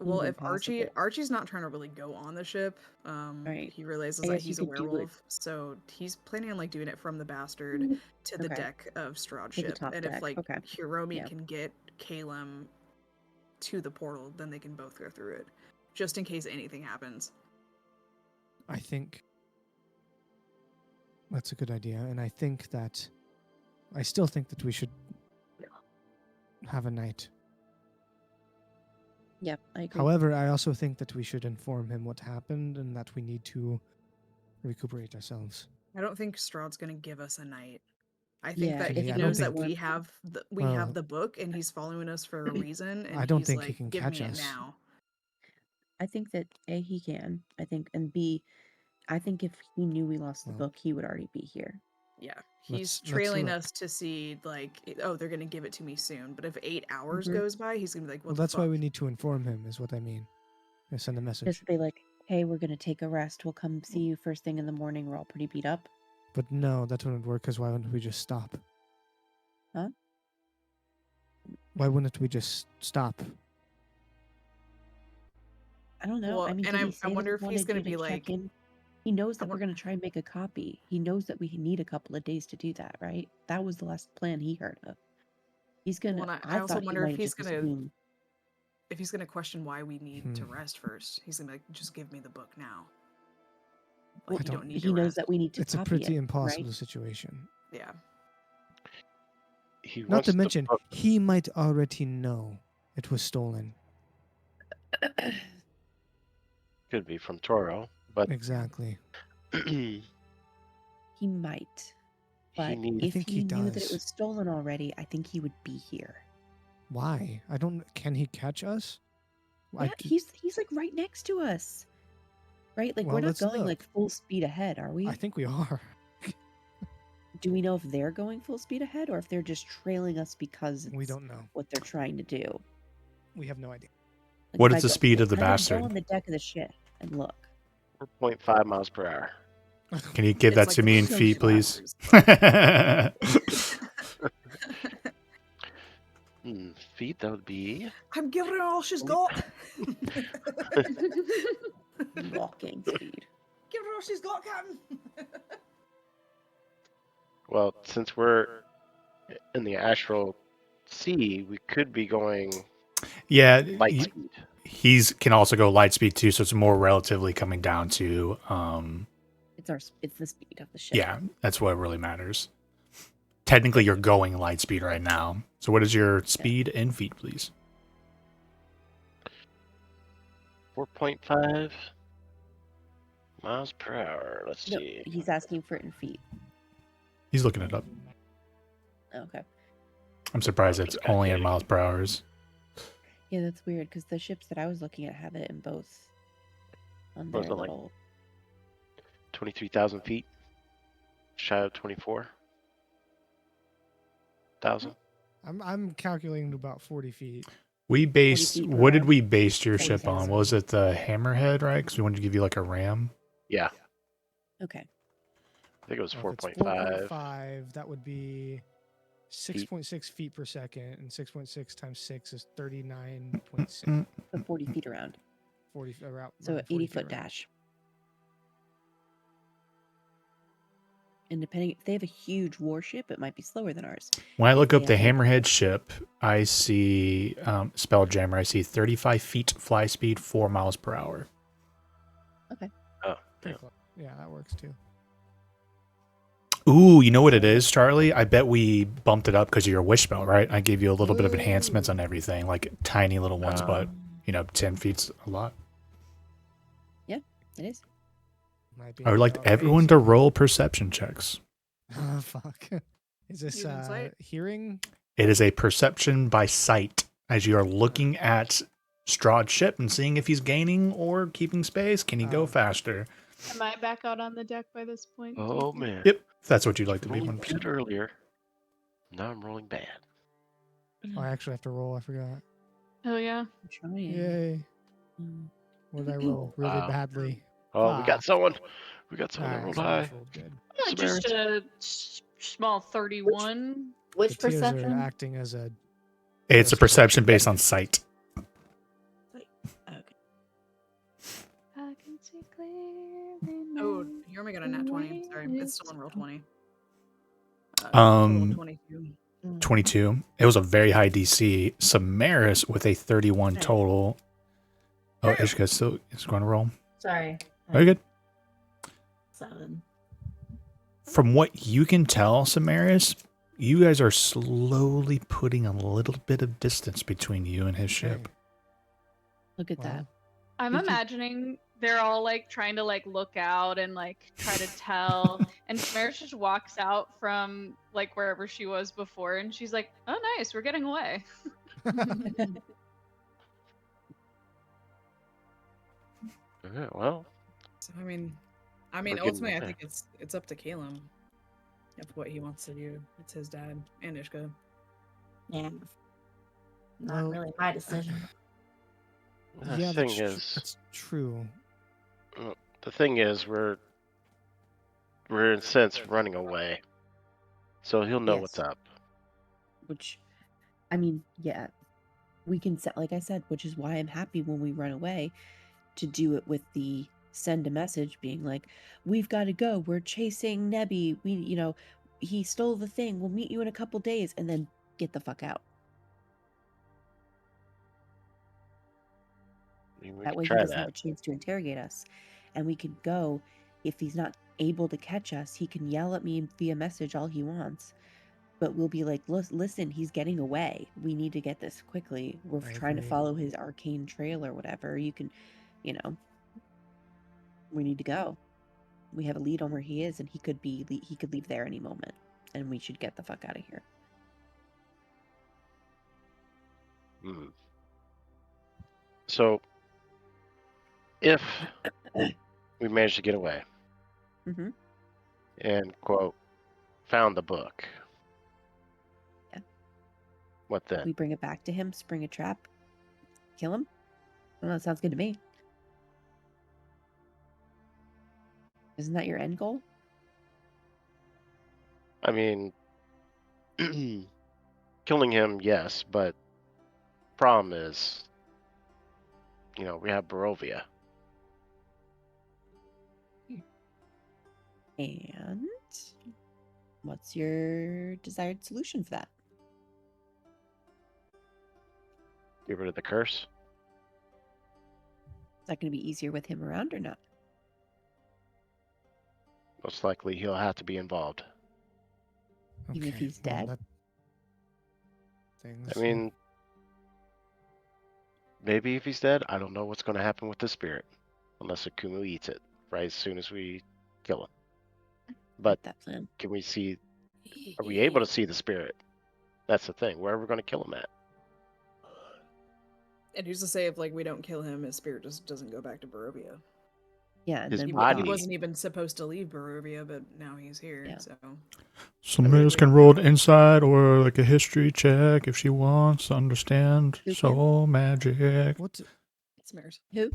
Seems Archie's not trying to really go on the ship. Right. He realizes I that guess you he's a could do it- werewolf, so he's planning on doing it from the bastard to the Okay. deck of Strahd's To the ship. top And deck, if okay. Hiromi Yeah. can get Calem to the portal, then they can both go through it, just in case anything happens. I think that's a good idea, and I still think that we should have a night. Yep, I agree. However, I also think that we should inform him what happened and that we need to recuperate ourselves. I don't think Strahd's gonna give us a night. I think Yeah, that Okay, he I don't knows that think- we have Well- the book and he's following us for a reason. And I don't he's think he like, can give catch me us. it now. I think that A, he can. I think, and B, I think if he knew we lost the Well- book, he would already be here. Yeah, he's Let's trailing look. us to see like, oh, they're gonna give it to me soon. But if 8 hours Mhm. goes by, he's gonna be like, Well, what that's the why fuck? we need to inform him. Is what I mean. I send a message. Just be like, hey, we're gonna take a rest. We'll come see you first thing in the morning. We're all pretty beat up. But no, that wouldn't work. Because why wouldn't we just stop? Huh? Why wouldn't we just stop? I don't know. Well, I mean, and did he I say that wonder he if he's wanted gonna you to be check like, in? He knows I that we're want, gonna try and make a copy. He knows that we need a couple of days to do that, right? That was the last plan he heard of. He's well, gonna. and I I also thought he wonder might if have he's just gonna assumed. question why we need to Hmm. rest first. He's gonna be like, just give me the book now. Well, Like, you don't need he to knows rest. that we need to It's a copy pretty it, impossible right? situation. Yeah. He Not wants to the mention, book. he might already know it was stolen. Could be from Toro, but Exactly. he He might, but needs. I if think he he knew that it does. was stolen already, I think he would be here. Why? I don't. Can he catch us? Yeah, he's like right next to us, right? Like Well, we're not let's going look. like full speed ahead, are we? I think we are. Do we know if they're going full speed ahead or if they're just trailing us because We it's don't know. what they're trying to do? We have no idea. Like What if is I the speed of the I'm gonna bastard? go on the deck of the ship and look. 4.5 miles per hour. Can you give It's that like to the me in So feet, slow. please? Feet, that would be. I'm giving her all she's got. Walking speed. Give her all she's got, Captain. Well, since we're in the astral sea, we could be going Yeah, light speed. he's can also go light speed too, so it's more relatively coming down to It's the speed of the ship. yeah, that's what really matters. Technically you're going light speed right now. So what is your speed in feet, please? 4.5 miles per hour. Let's No, see. he's asking for it in feet. He's looking it up. Okay. I'm surprised it's only in miles per hour. Yeah, that's weird because the ships that I was looking at have it in both. On their Was it like little. 23,000 feet? Shy of 24,000? I'm calculating to about 40 feet. We based 40 feet per what did hour? we base your ship on? 40,000. What was it the Hammerhead, right? Because we wanted to give you like a ram. Yeah, Okay. I think it was Well, if it's 4.5. 4.5, that would be 6.6 feet per second, and 6.6 times 6 is 39.6. So 40 feet around. 40 around. So around an 40 feet 80-foot around. dash. And depending if they have a huge warship, it might be slower than ours. When I If look they up the have a- Hammerhead ship, I see Spelljammer. I see 35 feet fly speed, 4 miles per hour. Oh, Pretty yeah. close. Yeah, that works too. Ooh, you know what it is, Charlie? I bet we bumped it up because of your wish spell, right? I gave you a little bit of enhancements on everything, like tiny little ones, but 10 feet's a lot. Yeah, it is. Might be I would like outrageous. everyone to roll perception checks. Oh, fuck. Is this Use insight? hearing? It is a perception by sight as you are looking at Strahd's ship and seeing if he's gaining or keeping space. Can he go Oh. faster? Am I back out on the deck by this point? do you Oh, think? man. Yep, if that's what you'd like to be. Rolling 1%. good earlier. Now I'm rolling bad. Oh, I actually have to roll. I forgot. Oh yeah. I'm trying. Yay. Mm. What did I roll? Really Wow. badly. Oh, we got Fuck. someone. We got someone that Alright, rolled someone's high. rolled good. Just Samaris. a small 31. Which The tears are perception? acting as a. It's a perception investigation. based on sight. Okay. I can see clearly Oh, now. you only got a nat 20. Sorry, it's still on roll 20. Um, Total 22. 22. It was a very high DC. Samaris with a 31 Nice. total. Oh, Ishka still is going to roll. Sorry. Very good. 7. From what you can tell, Samaris, you guys are slowly putting a little bit of distance between you and his ship. Okay. Look at Well, that. I'm We can- imagining they're all like trying to like look out and like try to tell. And Samaris just walks out from like wherever she was before and she's like, oh nice, we're getting away. Yeah, well, So, I mean, We're getting ultimately, I there. think it's up to Caleb. of what he wants to do. It's his dad and Ishka. Yeah. Not Well, really my decision. The Yeah, thing is, that's true. the thing is, we're in a sense running away, so he'll know what's Yes. up. Which, I mean, yeah, we can set, like I said, which is why I'm happy when we run away to do it with the send a message being like, we've got to go. We're chasing Nebby. He stole the thing. We'll meet you in a couple days, and then get the fuck out. I mean, we That could way he try doesn't have that. a chance to interrogate us. And we can go. If he's not able to catch us, he can yell at me via message all he wants. But we'll be like, listen, he's getting away. We need to get this quickly. We're I trying to agree. follow his arcane trail or whatever. You can, we need to go. We have a lead on where he is, and he could leave there any moment, and we should get the fuck out of here. Hmm. So, if we manage to get away Mm-hmm. and quote found the book, Yeah. what then? We bring it back to him, spring a trap, kill him. Well, that sounds good to me. Isn't that your end goal? I mean, killing him, yes, but problem is, we have Barovia. And what's your desired solution for that? Get rid of the curse. Is that going to be easier with him around or not? Most likely, he'll have to be involved. Even if he's dead? I mean, maybe if he's dead, I don't know what's going to happen with the spirit, unless Akumu eats it right as soon as we kill him. But that plan. can we see? Are we able to see the spirit? That's the thing. Where are we going to kill him at? And who's to say if we don't kill him, his spirit just doesn't go back to Barovia? Yeah, and His then He body- wasn't even supposed to leave Barovia, but now he's here. Yeah. So Somebody else can roll an insight or like a history check if she wants to understand Who soul magic. What? Smears. Who?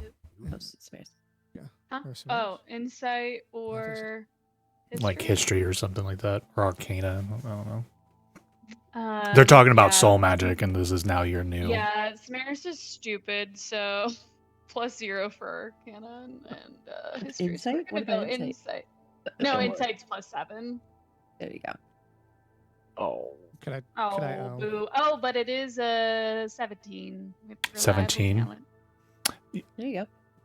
Oh, Smears. Huh? Or Smears. Oh, insight or Like history or something like that, or arcana. I don't know. Uh, They're talking about yeah. soul magic, and this is now your new. Yeah, Smears is stupid, so +0 for Arcana and history. So we're Insight? gonna What about go insight? No, Oh. insight's +7. There you go. Oh, Could I? Oh, Could I? boo. Oh, but it is a 17. with reliable 17? talent. There you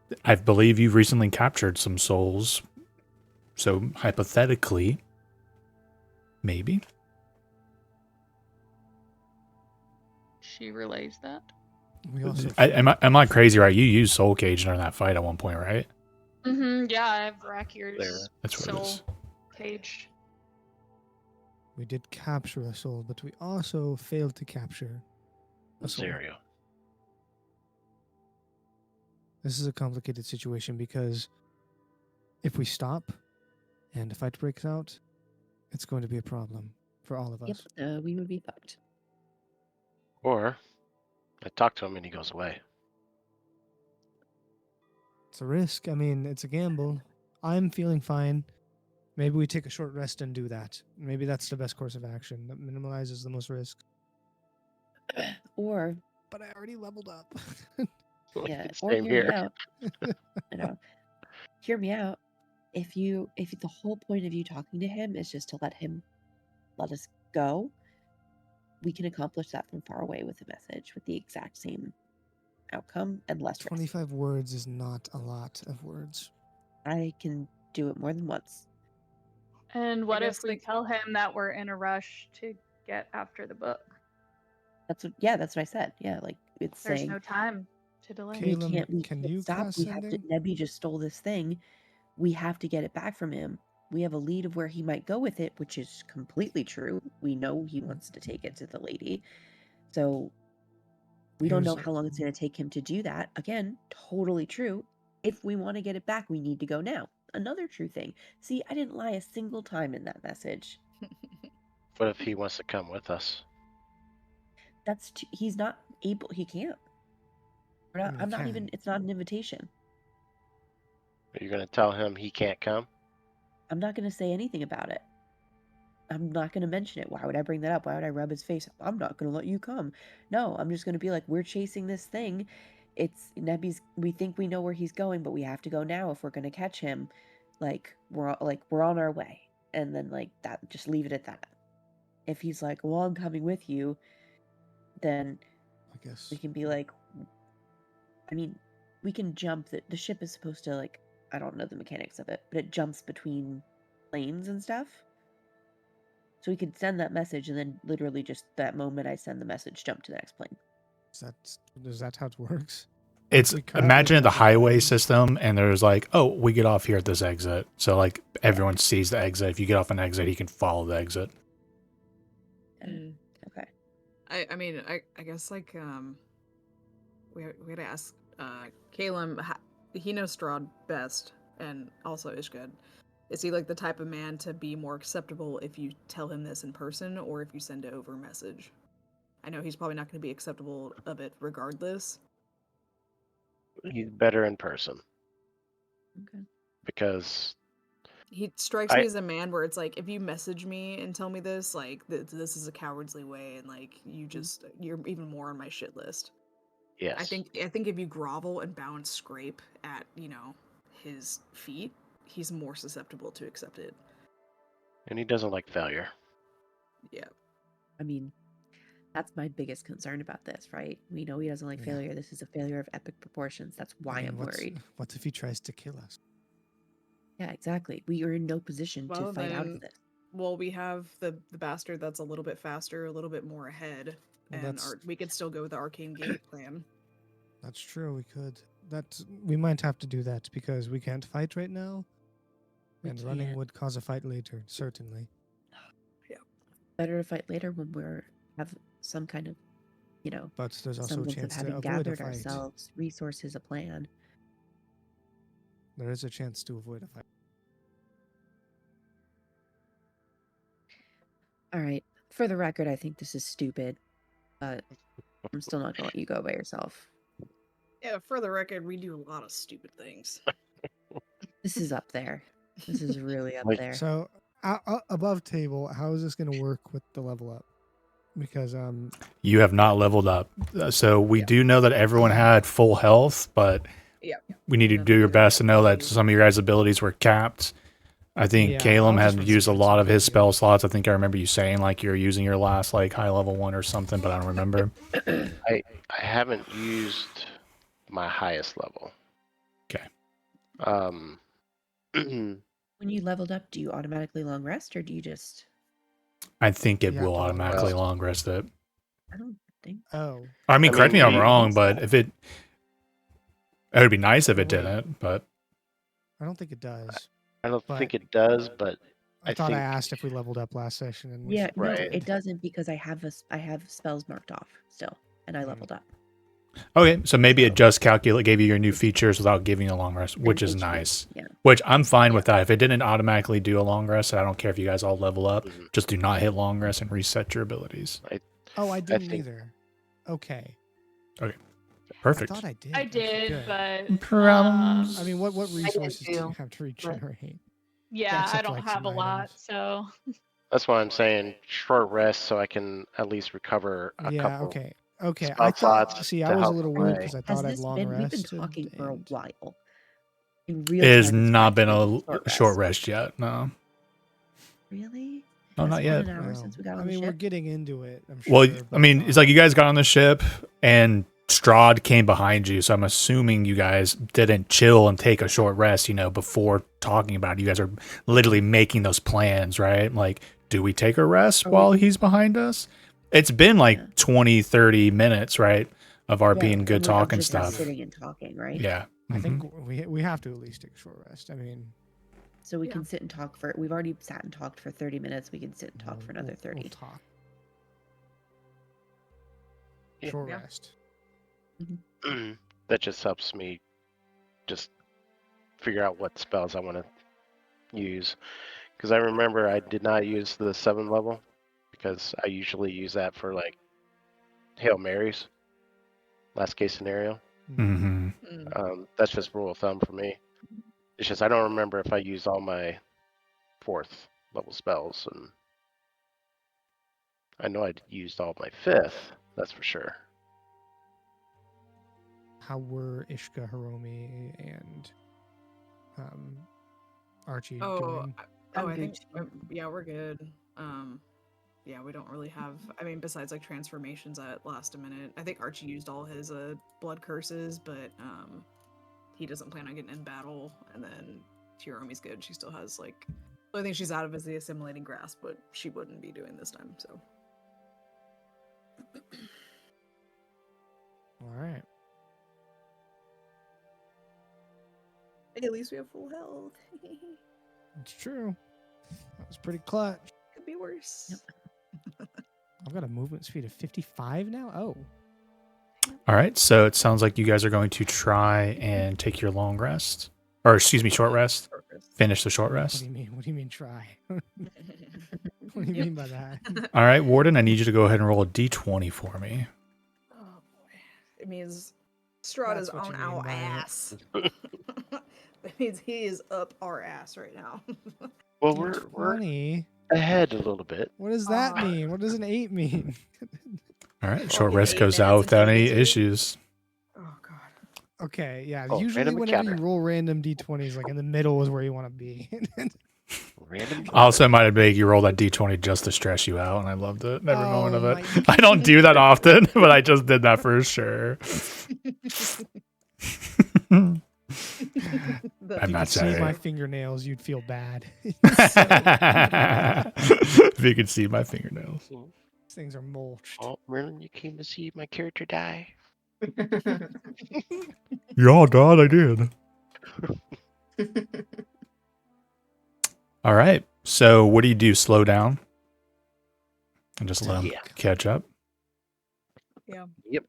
go. I believe you've recently captured some souls, so hypothetically, maybe. She relays that. We also. Am I crazy? Right? You used Soul Cage during that fight at one point, right? Yeah, I have Rakir's That's what it soul is. cage. We did capture a soul, but we also failed to capture a soul. Zerio. This is a complicated situation because if we stop and a fight breaks out, it's going to be a problem for all of us. Yep, we would be fucked. Or I talk to him and he goes away. It's a risk. I mean, it's a gamble. I'm feeling fine. Maybe we take a short rest and do that. Maybe that's the best course of action. That minimizes the most risk. Or, But I already leveled up. yeah, or Same hear here. me out. Hear me out. If the whole point of you talking to him is just to let us go, we can accomplish that from far away with a message with the exact same outcome and less risk. 25 words is not a lot of words. I can do it more than once. And what if guess, we tell him that we're in a rush to get after the book? That's what I said. Yeah, it's There's saying no time to delay. Okay. we Caleb, can't can you stop. cast We have to. sending? Nebby just stole this thing. We have to get it back from him. We have a lead of where he might go with it, which is completely true. We know he wants to take it to the lady. So we don't know Here's- how long it's going to take him to do that. Again, totally true. If we want to get it back, we need to go now. Another true thing. See, I didn't lie a single time in that message. What if he wants to come with us? He's not able. He can't. I mean, I'm he not even. can. It's not an invitation. Are you going to tell him he can't come? I'm not going to say anything about it. I'm not going to mention it. Why would I bring that up? Why would I rub his face? I'm not going to let you come. No, I'm just going to be like, we're chasing this thing. It's Nebby's. We think we know where he's going, but we have to go now if we're going to catch him. We're on our way, and then like that. Just leave it at that. If he's like, well, I'm coming with you, then I guess. we can be like, I mean, we can jump. The ship is supposed to like, I don't know the mechanics of it, but it jumps between lanes and stuff. So we could send that message, and then literally just that moment I send the message, jump to the next plane. Is that how it works? It's We currently imagine the have a highway plane. system, and there's like, oh, we get off here at this exit. So like everyone sees the exit. If you get off an exit, he can follow the exit. Okay. I mean, I guess like we had to ask Caleb. He knows Strahd best, and also Ishgud. Is he like the type of man to be more acceptable if you tell him this in person or if you send it over message? I know he's probably not going to be acceptable of it regardless. He's better in person. Okay. Because He strikes me as a man where it's like, if you message me and tell me this, like, this is a cowardly way, and like, you're even more on my shit list. yes. I think if you grovel and bow and scrape at, his feet, he's more susceptible to accept it. And he doesn't like failure. Yeah. I mean, that's my biggest concern about this, right? We know he doesn't like Yeah. failure. This is a failure of epic proportions. That's why I'm worried. What if he tries to kill us? Yeah, exactly. We are in no position to fight out of this. Well, we have the bastard that's a little bit faster, a little bit more ahead, Well, and we could still go with the arcane gate plan. That's true. We could. We might have to do that because we can't fight right now, and running can't. would cause a fight later, certainly. Yeah. Better to fight later when have some kind of, But there's also a semblance of chance to having avoid a gathered fight. ourselves, resources, a plan. There is a chance to avoid a fight. All right. For the record, I think this is stupid, but I'm still not gonna let you go by yourself. Yeah, for the record, we do a lot of stupid things. This is up there. This is really up there. So, above table, how is this going to work with the level up? Because You have not leveled up. So we do know that everyone had full health, but Yeah. we need to do your best to know that some of your guys' abilities were capped. I think Yeah, Caleb I'll just had run used a some lot of his here. spell slots. I think I remember you saying like you're using your last like high level one or something, but I don't remember. I haven't used my highest level. Okay. When you leveled up, do you automatically long rest, or do you just? I think it You have will to long automatically rest. long rest it. I don't think. Oh, I mean, I correct me if I'm mean, wrong, but if it would be nice if it Wait. didn't, but I don't think it does. I don't But- think it does, but I thought think I asked if we leveled up last session, and we Yeah, said no, Right. it doesn't because I have spells marked off still, and I Hmm. leveled up. okay, so maybe it just gave you your new features without giving you a long rest, which is HP, nice. Yeah. Which I'm fine with that. If it didn't automatically do a long rest, I don't care if you guys all level up. Mhm. Just do not hit long rest and reset your abilities. Oh, I didn't think- either. Okay. Perfect. I thought I did. I Okay, did, good. but Problems. I mean, what resources do you too, have to regenerate? yeah, I except, don't like, have a some lot, items. so That's why I'm saying short rest so I can at least recover a Yeah. couple. Okay. Okay. spell I thought. slots See, I to was a help little the worried way. because I Has thought I'd this long been? We've been rested. talking for a and- while. In real It has time, it's not been actually a short rest yet. No. Really? No, Has not it yet. been an hour Well, since we got I on the mean, we're ship? getting into it. I'm sure. Well, I but, mean, it's like you guys got on the ship and Strahd came behind you, so I'm assuming you guys didn't chill and take a short rest, before talking about it. You guys are literally making those plans, right? Like, do we take a rest while he's behind us? It's been like 20, 30 minutes, right? Of RP and good talk and just us stuff. sitting and talking, right? Yeah. I think we have to at least take a short rest. I mean, So we Yeah. can sit and talk for. We've already sat and talked for 30 minutes. We can sit and talk for another 30. We'll talk. Yeah. Short Yeah. rest. That just helps me just figure out what spells I want to use. Because I remember I did not use the 7 level because I usually use that for like Hail Marys, last case scenario. Mm-hmm. That's just rule of thumb for me. It's just I don't remember if I used all my 4th level spells, and I know I used all my 5th. That's for sure. How were Ishka, Hiromi, and Archie doing? Oh, I'm I think Gucci. yeah, we're good. Yeah, we don't really have. I mean, besides like transformations at last minute, I think Archie used all his blood curses, but he doesn't plan on getting in battle. And then Hiromi's good. She still has like. The only thing she's out of is the assimilating grasp, but she wouldn't be doing this time. So. All right. Hey, at least we have full health. It's true. That was pretty clutch. Could be worse. I've got a movement speed of 55 now. Oh, All right, so it sounds like you guys are going to try and take your long rest, or excuse me, short rest. Finish the short what rest. do you mean? What do you mean try? What do you mean by that? All right, Warden, I need you to go ahead and roll a d20 for me. Oh boy. It means Strahda's That's what on you mean our by it. ass. That means he is up our ass right now. Well, we're 20. ahead a little bit. What does that Aw. mean? What does an 8 mean? All right, short Fucking rest 8 goes minutes out without until he any gets you. issues. Oh god. Okay, yeah. Oh, Usually, random whenever you encounter. roll random d20s, like in the middle is where you want to be. Random. Also, might have made you roll that d20 just to stress you out, and I loved it. Every moment of Oh it. my I don't do that often, but I just did that for sure. I'm That's you not could see sorry. my fingernails, you'd feel bad. If you could see my fingernails. These things are mulched. Oh, Merlin, you came to see my character die. Yeah, Dad, I did. All right. So, what do you do? Slow down and just let him Yeah. catch up. Yeah. Yep.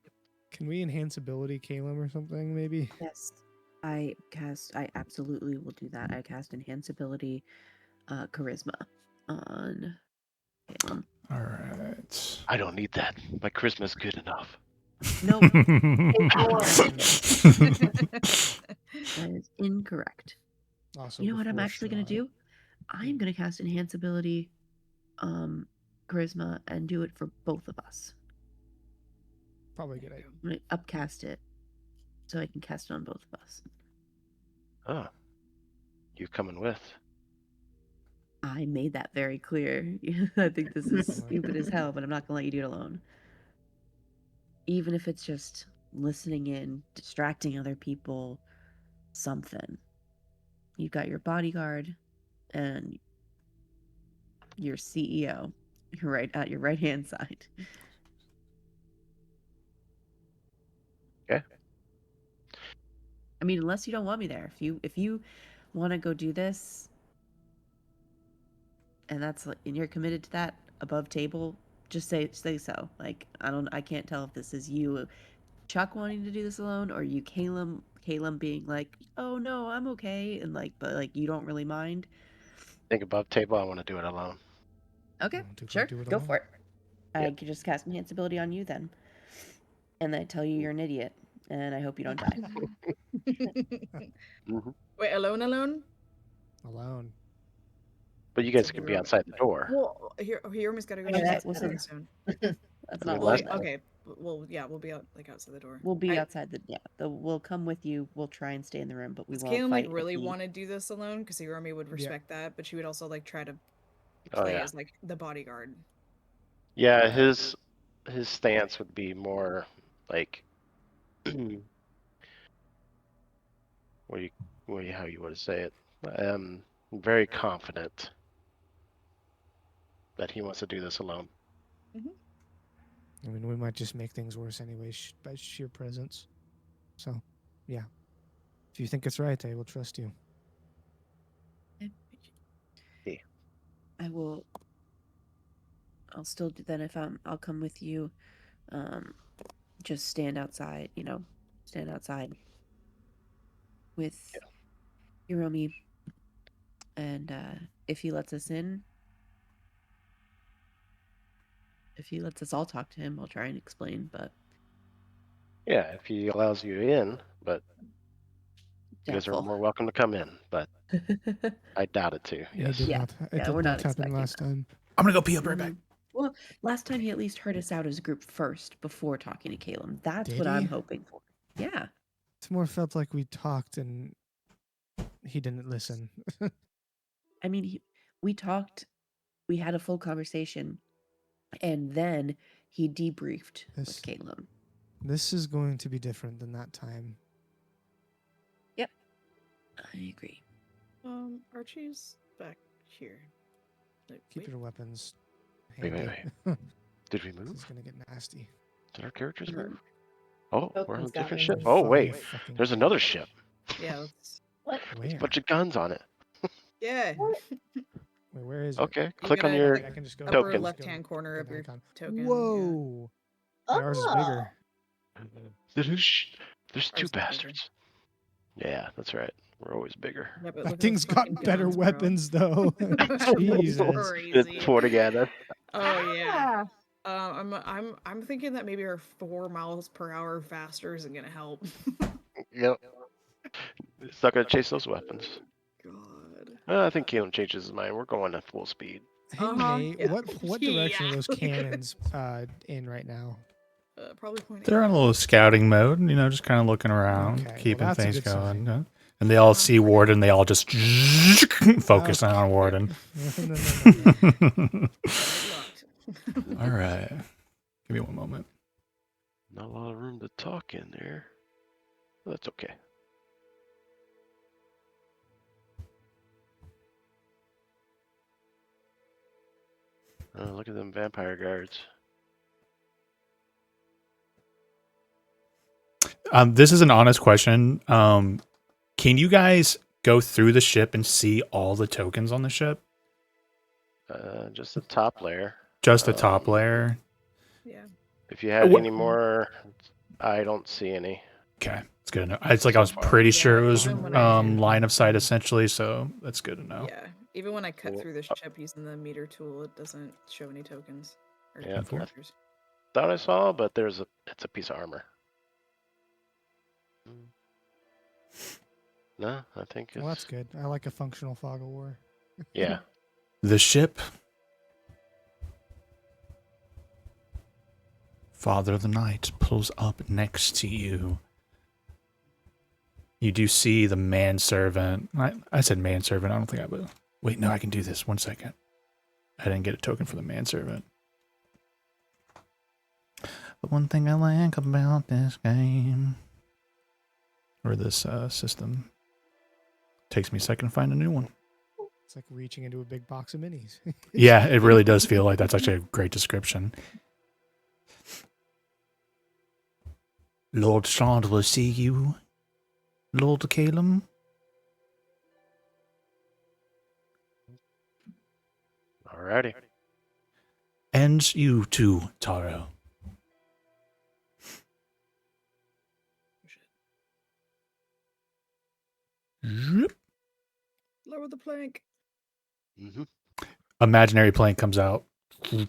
Can we enhance ability, Caleb, or something, maybe? Yes. I absolutely will do that. I cast Enhance Ability Charisma on Caleb. All right. I don't need that. My Christmas good enough. No, that is incorrect. Also, You know what I'm before actually going to Strahd. do? I'm going to cast Enhance Ability Charisma and do it for both of us. Probably a good idea. I'm going to upcast it so I can cast it on both of us. Oh. You coming with? I made that very clear. I think this is stupid as hell, but I'm not going to let you do it alone. Even if it's just listening in, distracting other people, something. You've got your bodyguard and your CEO right at your right hand side. Okay. I mean, unless you don't want me there. If you want to go do this, and that's like, and you're committed to that above table, just say so. Like I can't tell if this is you, Chuck, wanting to do this alone, or you, Caleb being like, oh no, I'm okay, and like, but like you don't really mind. Think above table. I want to do it alone. Okay, want to go sure, do it go alone? for it. I Yep. could just cast Enhance Ability on you then, and then tell you you're an idiot, and I hope you don't die. Hmm. Wait, alone? Alone. But you So guys can be outside the door. Well, Hiromi's got to go. Okay, to we'll very see. soon. That's I mean, not Well, last- fun. okay. Well, yeah, we'll be out like outside the door. We'll be I- outside we'll come with you. We'll try and stay in the room, but we Does won't Kaylin fight. like if really he- want to do this alone? Because Hiromi would respect that, but she would also like try to Oh play yeah. as like the bodyguard. Yeah. His stance would be more like how you want to say it. Very confident that he wants to do this alone. I mean, we might just make things worse anyway by sheer presence. So, yeah. If you think it's right, I will trust you. I will. I'll still do then if I'll come with you. Just stand outside. Stand outside with Hiromi and if he lets us in, if he lets us all talk to him, I'll try and explain. But Yeah, if he allows you in, but you guys are doubtful. more welcome to come in. But I doubt it too. He Yes. did Yeah. not. It Yeah, did we're not not happen expecting last that. time. I'm gonna go pee. I'll be right back. Well, last time he at least heard us out as a group first before talking to Caleb. That's Did what I'm he? hoping for. Yeah. It's more felt like we talked and he didn't listen. I mean, we talked, we had a full conversation, and then he debriefed This- with Caleb. This is going to be different than that time. Yep. I agree. Archie's back here. Like, Keep wait. your weapons Wait, handy. wait, Did we This move? is gonna get nasty. Did our characters Come on. move? Oh, we're on a Tokens got different ship. removed. Oh, Fuck, wait. you fucking There's did. another ship. Yeah, let's. What? There's a Where? bunch of guns on it. Yeah. Wait, where is it? Okay, You click get on a, your like, I can just go. upper token. left-hand corner of your token. yeah. Whoa! Oh, Ours is bigger. There's two Ours is bigger. bastards. Yeah, that's right. We're always bigger. Yeah, but That look at thing's those got fucking better guns, bro. weapons though. Jesus. Crazy. It's pointing at us. Oh yeah. Ah, I'm thinking that maybe our 4 miles per hour faster isn't gonna help. Yep. It's not gonna chase those weapons. God. I think Keelan changes his mind. We're going at full speed. Hey Uh-huh, Nate, yeah. what direction Yeah. are those cannons in right now? Probably point. They're on a little scouting mode, you know, just kind of looking around, Okay, well, keeping that's a things good sign. going. Yeah. And they all see Warden. They all just focus on Warden. No. All right. Give me one moment. Not a lot of room to talk in there. That's okay. Oh, look at them vampire guards. This is an honest question. Can you guys go through the ship and see all the tokens on the ship? Just the top layer. Just the top layer? Yeah. If you had What- any more, I don't see any. Okay, it's good to know. It's like I was So far. pretty Yeah, sure it was even when I- line of sight essentially, so that's good to know. Yeah. Even when I cut Cool. through the ship using the meter tool, it doesn't show any tokens. Or Yeah, characters. Thought I saw, but it's a piece of armor. No, I think it's Well, that's good. I like a functional fog of war. yeah. The ship, Father of the Night, pulls up next to you. You do see the manservant. I said manservant. I don't think I will. Wait, no, I can do this. 1 second. I didn't get a token for the manservant. The one thing I like about this game, or this system, takes me a second to find a new one. It's like reaching into a big box of minis. Yeah, it really does feel like that's actually a great description. Lord Strand will see you, Lord Calum. Alrighty. And you too, Taro. Zip. Lower the plank. Mm-hmm. Imaginary plane comes out. You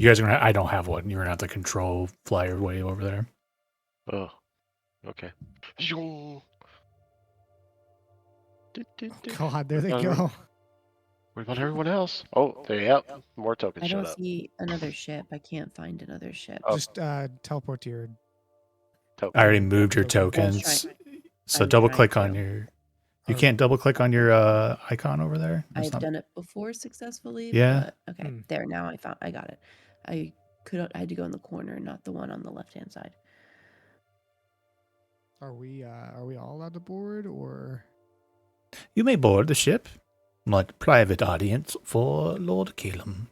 guys are gonna. I don't have one. You're gonna have to control fly your way over there. Oh, okay. Zoom. God, there they Uh, go. What about everyone else? Oh, there, yep. More tokens I showed don't up. see another ship. I can't find another ship. Oh. Just teleport to your. I already moved your Token. tokens. So I'm double trying click on to. your. You Oh. can't double click on your icon over there. That's I've not- done it before successfully. Yeah? But, okay. There. Now I got it. I had to go in the corner, not the one on the left hand side. Are we all allowed to board or? You may board the ship. Like private audience for Lord Calum.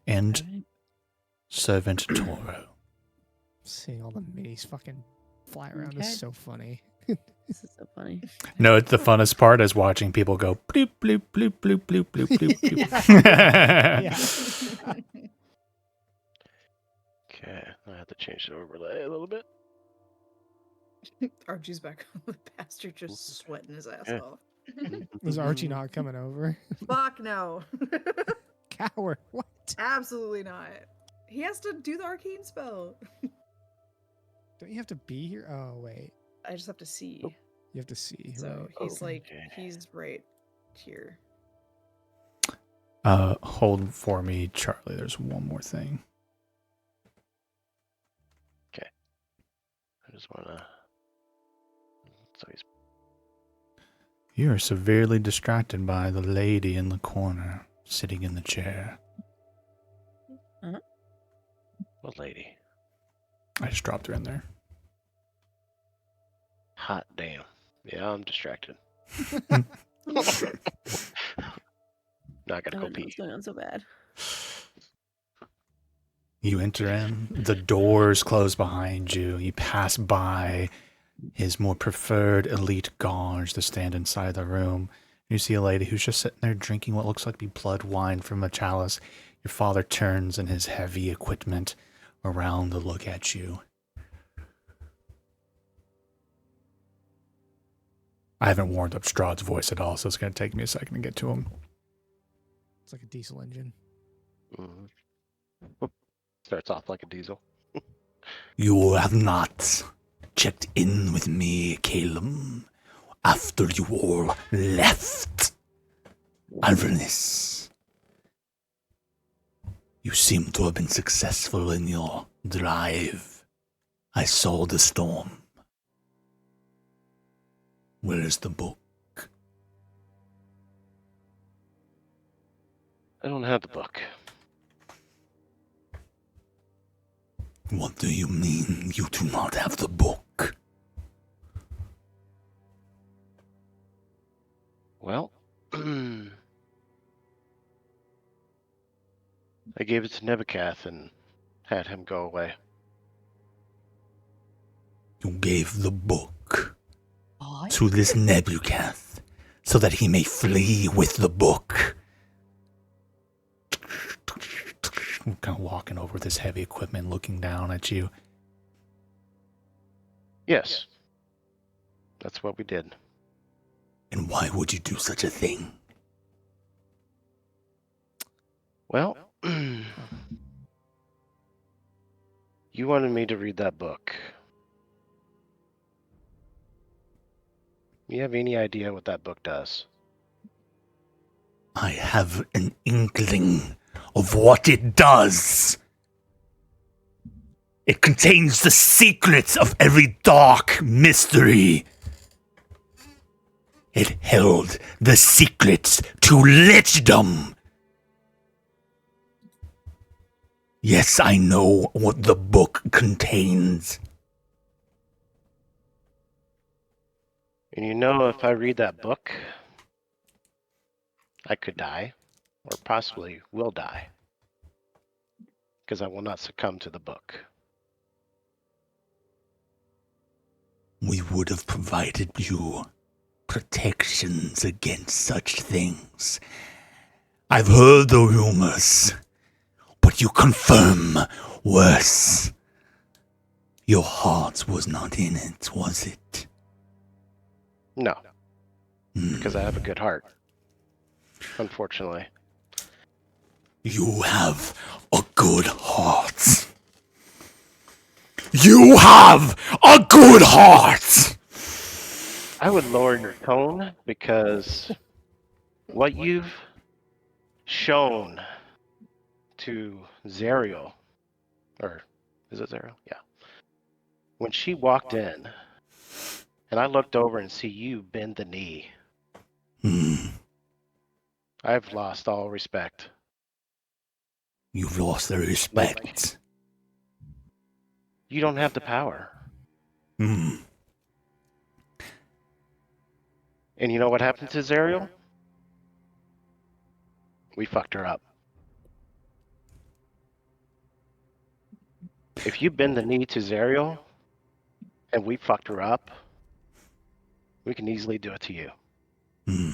And Alright. Servant Toro. Seeing all the minis fucking fly around Okay. is so funny. This is so funny. No, it's the funnest part is watching people go bloop bloop bloop bloop bloop bloop bloop bloop. Yeah. Okay, I have to change the overlay a little bit. Archie's back on the bastard, just sweating his ass Yeah. off. Is Archie not coming over? Fuck no. Coward. What? Absolutely not. He has to do the arcane spell. Don't you have to be here? Oh, wait. I just have to see. You have to see. So right. he's Okay. like, he's right here. Hold for me, Charlie. There's one more thing. I just want to. So he's. You are severely distracted by the lady in the corner, sitting in the chair. What lady? I just dropped her in there. Hot damn. Yeah, I'm distracted. Not gonna go pee. What's going on so bad? You enter in, the doors close behind you. You pass by his more preferred elite guards that stand inside the room. You see a lady who's just sitting there drinking what looks like to be blood wine from a chalice. Your father turns in his heavy equipment around to look at you. I haven't warmed up Strahd's voice at all, so it's going to take me a second to get to him. It's like a diesel engine. Mm-hmm. Starts off like a diesel. You have not checked in with me, Caleb, after you all left Avernus. You seem to have been successful in your drive. I saw the storm. Where is the book? I don't have the book. What do you mean you do not have the book? Well, I gave it to Nebuchadnezzar and had him go away. You gave the book to this Nebuchadnezzar so that he may flee with the book. I'm kind of walking over this heavy equipment, looking down at you. Yes. That's what we did. And why would you do such a thing? Well, you wanted me to read that book. You have any idea what that book does? I have an inkling of what it does. It contains the secrets of every dark mystery. It held the secrets to lichdom. Yes, I know what the book contains. And you know, if I read that book, I could die, or possibly will die, because I will not succumb to the book. We would have provided you protections against such things. I've heard the rumors, but you confirm worse. Your heart was not in it, was it? No, because I have a good heart. Unfortunately. You have a good heart. You have a good heart! I would lower your tone because what you've shown to Zariel, or is it Zariel? Yeah. When she walked in, and I looked over and see you bend the knee, I've lost all respect. You've lost the respect. You don't have the power. Hmm. And you know what happened to Zariel? We fucked her up. If you bend the knee to Zariel and we fucked her up, we can easily do it to you. Hmm.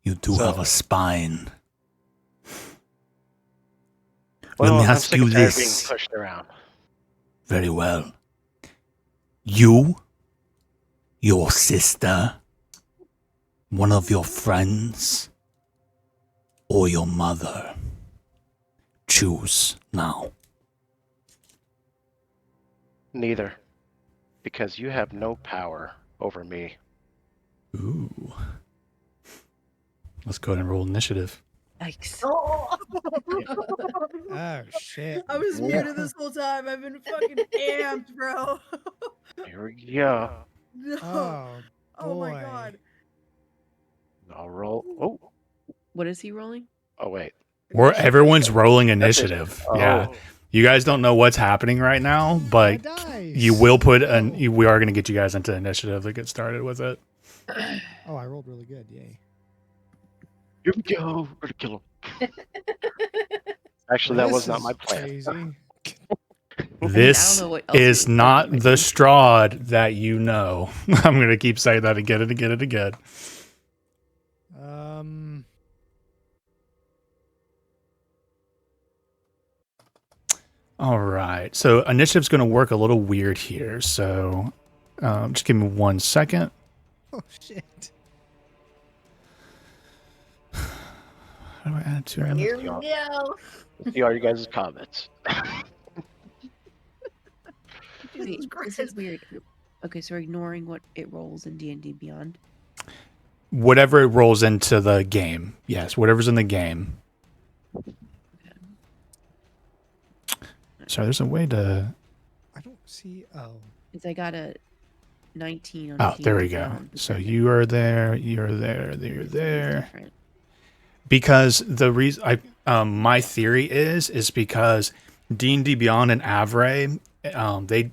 You do So- have a spine. Well, Let me I'm ask sick you and tired of this. being pushed around. Very well. You, your sister, one of your friends, or your mother. Choose now. Neither. Because you have no power over me. Ooh. Let's go ahead and roll initiative. Yikes. Oh. Oh shit. I was Yeah. muted this whole time. I've been fucking amped, bro. Here we go. No. Oh Oh my boy. god. I'll roll. Oh, What is he rolling? oh wait. Where everyone's rolling That's it. initiative. Oh. Yeah. You guys don't know what's happening right now, but you will put an. We are going to get you guys into initiative to get started with it. Oh, I rolled really good. Yay. Here we go. We're gonna kill him. Actually, that This was not is my plan. Crazy. This know what else is you're not thinking, the maybe. Strahd that you know. I'm going to keep saying that again and again and again. All right. So initiative's going to work a little weird here. So just give me 1 second. Oh shit. How do I add to it? Here we go. Let's see all you guys' comments. Jesus Wait, this Christ. is weird. Okay, so we're ignoring what it rolls in D&D Beyond. Whatever it rolls into the game. Yes, whatever's in the game. Sorry, there's a way to... I don't see. Oh. Because I got a 19 on Oh, there we D&D go. Beyond, but So then you are there, you're there, you're it's there. different. Because the reason my theory is because D&D Beyond and Avray,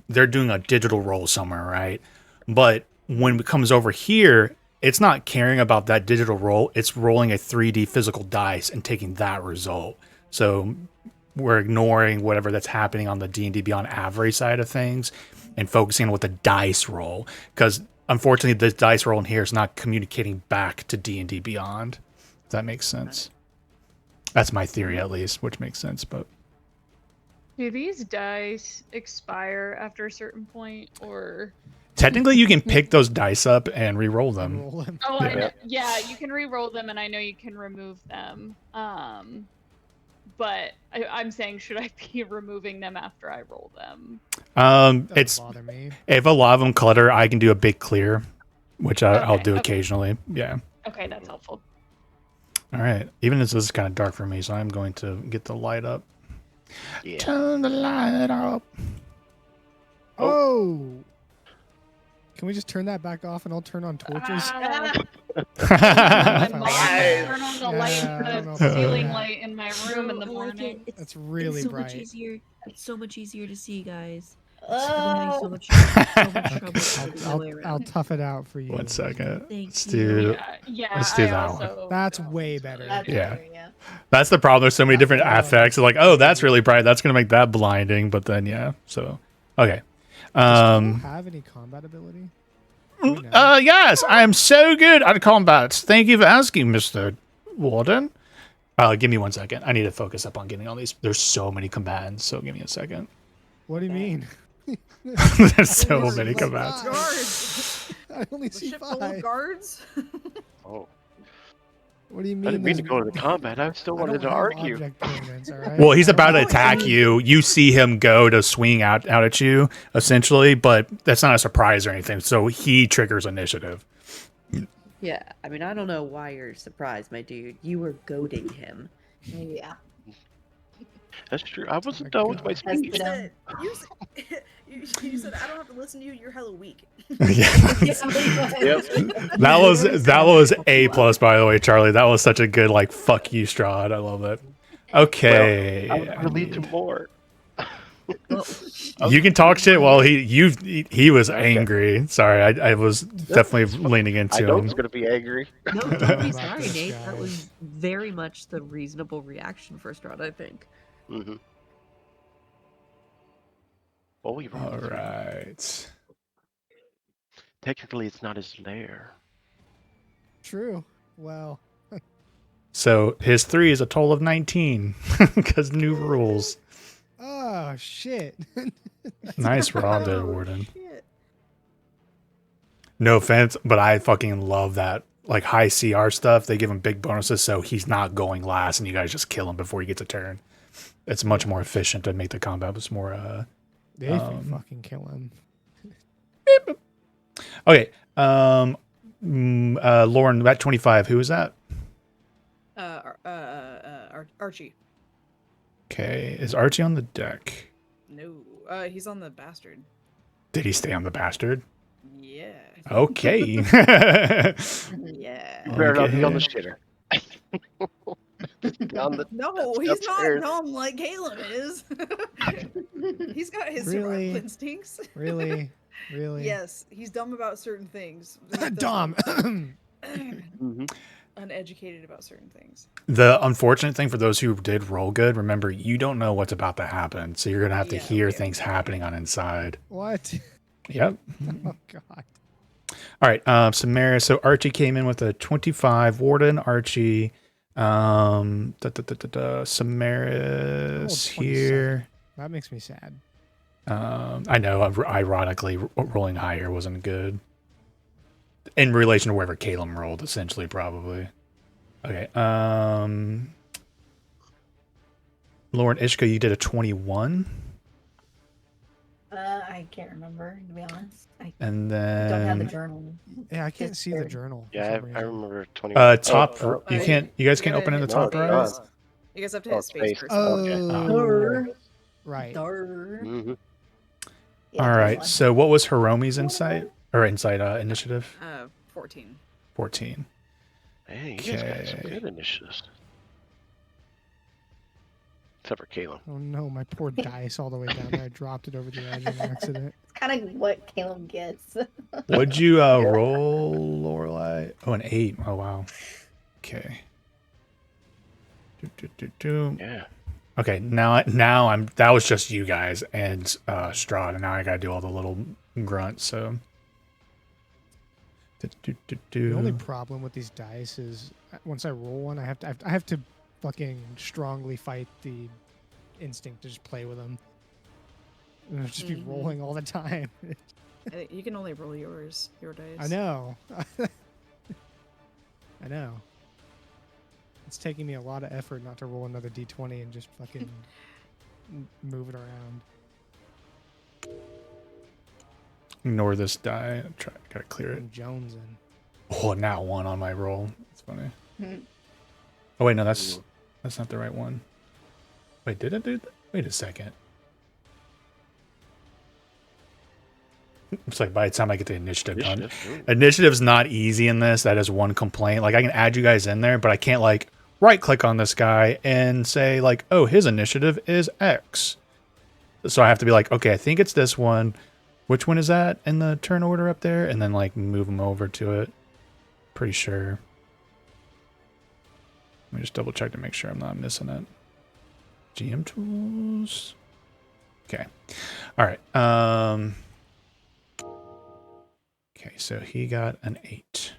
they're doing a digital roll somewhere, right? But when it comes over here, it's not caring about that digital roll. It's rolling a 3D physical dice and taking that result. So we're ignoring whatever that's happening on the D&D Beyond Avray side of things and focusing on what the dice roll. Because unfortunately, the dice roll in here is not communicating back to D&D Beyond. If that makes sense. That's my theory, at least, which makes sense. But Do these dice expire after a certain point, or? technically, you can pick those dice up and re-roll them. Roll him. Oh, Yeah. I know. Yeah, you can re-roll them, and I know you can remove them. But I'm saying, should I be removing them after I roll them? Doesn't It's bother me. if a lot of them clutter, I can do a big clear, which I'll do Okay. occasionally. Yeah. Okay, that's helpful. All right. Even as this is kind of dark for me, so I'm going to get the light up. Yeah. Turn the light up. Oh. Can we just turn that back off and I'll turn on torches? My mom Yes. turn on the Yeah, light, I don't know the about ceiling that. light in my room in the I like morning. it. That's really so bright. much easier. It's so much easier to see, guys. It's Oh. having so much trouble. the I'll, way I'll around. tough it out for you. 1 second. Thank Let's you. do. Yeah, Let's do I that one. also That's don't. way It's better. really That's good. Yeah. better, yeah. That's the problem. There's so many different That's effects. Like, oh, that's really bright. That's gonna make that blinding. But then, yeah. So, okay. Does Kilo have any combat ability? Do we know? Yes, I'm so good at combat. Thank you for asking, Mr. Warden. Give me 1 second. I need to focus up on getting all these. There's so many combatants, so give me a second. What do you mean? There's so Guards. many Like combatants. five. Guards. I only The see ship full of 5. guards. Oh, What do you mean? I didn't mean to there's- go to the combat. I still I wanted don't to have argue. object permanence, all right? Well, he's about to Oh, attack yeah. you. You see him go to swing out at you, essentially, but that's not a surprise or anything. So he triggers initiative. Yeah, I mean, I don't know why you're surprised, my dude. You were goading him. Yeah. That's true. I wasn't my done with my God. That's speech. good. said, you said I don't have to listen to you. You're hella weak. Yeah. Yep. That was A plus, by the way, Charlie. That was such a good like fuck you, Strahd. I love it. Okay, I was going to lead to more. you can talk shit while he was angry. Sorry, I was definitely leaning I into know him. he's going to be angry. No, Don't don't be about sorry, this Nate. guy. That was very much the reasonable reaction for Strahd, I think. Mm-hmm. Oh, he rolled All a 3. right. Technically, it's not his lair. True. Well, So his 3 is a total of 19 because new rules. Oh shit. Nice roll there, Oh, Warden. shit. No offense, but I fucking love that. Like high CR stuff, they give him big bonuses, so he's not going last, and you guys just kill him before he gets a turn. It's much more efficient to make the combat was more. If you fucking kill him. Okay. Lauren, at 25, who is that? Archie. Okay, is Archie on the deck? No, he's on the bastard. Did he stay on the bastard? Yeah. Okay. Yeah. You better not be on the Okay. shitter. Down the No, he's not upstairs. dumb like Caleb is. He's got his Really? survival instincts. Really? Really? Yes, he's dumb about certain things. Dumb. Mhm. Uneducated about certain things. The unfortunate thing for those who did roll good, remember, you don't know what's about to happen, so you're going to have to Yeah, hear okay. things happening on inside. What? Yep. Oh god. All right, Samara. So Archie came in with a 25. Warden, Archie. Samaris here. That makes me sad. I know, ironically, rolling higher wasn't good. In relation to wherever Caleb rolled, essentially, probably. Okay, Lauren Ishka, you did a 21. I can't remember, to be honest. I And don't have the then journal. Yeah, I can't It's see the third. journal. for Yeah, some I reason. remember 21. top. Oh, You can't. You guys can't gotta open in the hit top no, right. it's You guys have to Oh, hit space space. first. Okay. Oh. Right. Mhm. All right. So what was Hiromi's insight or insight initiative? 14. 14. Hey, you guys got some Okay. good initiatives. Except for Caleb. Oh no, my poor dice all the way down there. I dropped it over the edge in accident. It's kind of what Caleb gets. What'd you roll, Lorelai? Oh, an 8. Oh wow. Okay. Yeah. Okay. Now I'm. That was just you guys and Strahd, and now I gotta do all the little grunts. So. The only problem with these dice is once I roll one, I have to fucking strongly fight the instinct to just play with them. And I'll just be Mhm. rolling all the time. I think you can only roll your dice. I know. I know. It's taking me a lot of effort not to roll another d20 and just fucking move it around. Ignore this die. Gotta clear it. And Jones in. Oh, now 1 on my roll. It's funny. Mhm. Oh wait, no, that's not the right one. Wait, did it do that? Wait a second. It's like by the time I get the initiative done. Initiative. Initiative's not easy in this. That is one complaint. Like I can add you guys in there, but I can't like right click on this guy and say like, oh, his initiative is X. So I have to be like, okay, I think it's this one. Which one is that in the turn order up there? And then like move them over to it. Pretty sure. Let me just double check to make sure I'm not missing it. GM tools. Okay. All right. Okay, so he got an 8.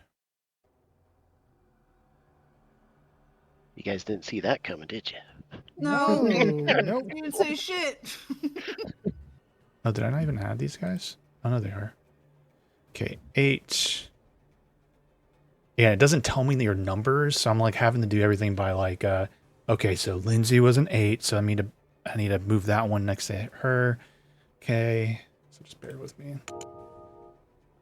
You guys didn't see that coming, did you? No. Nope. You didn't say shit. Oh, did I not even add these guys? Oh, no, they are. Okay, 8. Yeah, it doesn't tell me your numbers, so I'm like having to do everything by like, okay, so Lindsay was an 8, so I need to move that one next to her. Okay, so just bear with me.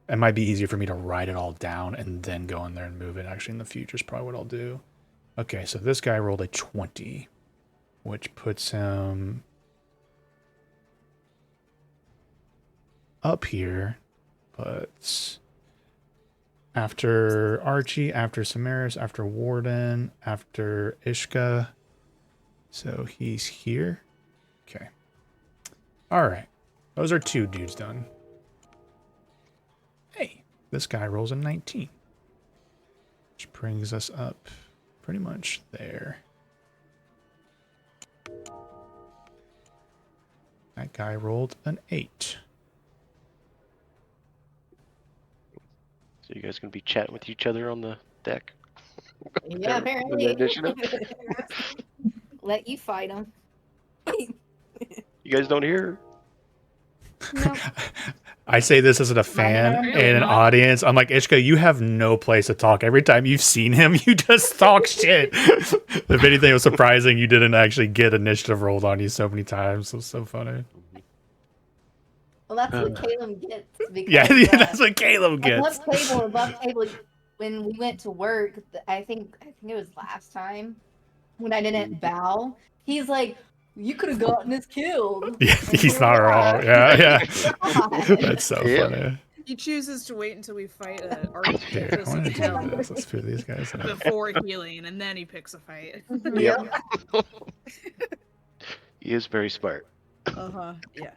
It might be easier for me to write it all down and then go in there and move it. Actually, in the future is probably what I'll do. Okay, so this guy rolled a 20, which puts him up here, but after Archie, after Samaris, after Warden, after Ishka. So he's here. Okay. All right. Those are 2 dudes done. Hey, this guy rolls a 19. Which brings us up pretty much there. That guy rolled an 8. So you guys gonna be chatting with each other on the deck? Yeah, With their apparently. initiative? Let you fight him. You guys don't hear? No. I say this as a fan Really and an not. audience. I'm like, Ishka, you have no place to talk. Every time you've seen him, you just talk shit. If anything was surprising, you didn't actually get initiative rolled on you so many times. It was so funny. Well, that's what Caleb gets. Because, Yeah, that's what Caleb gets. above table. When we went to work, I think it was last time when I didn't bow. He's like, "You could have gotten us killed." Yeah, And he's here not we wrong. are. Yeah. God. That's so Yep. funny. He chooses to wait until we fight Archie Here, I just want to do hell this. Let's figure these guys out. before healing, and then he picks a fight. Yep. He is very smart. Yeah.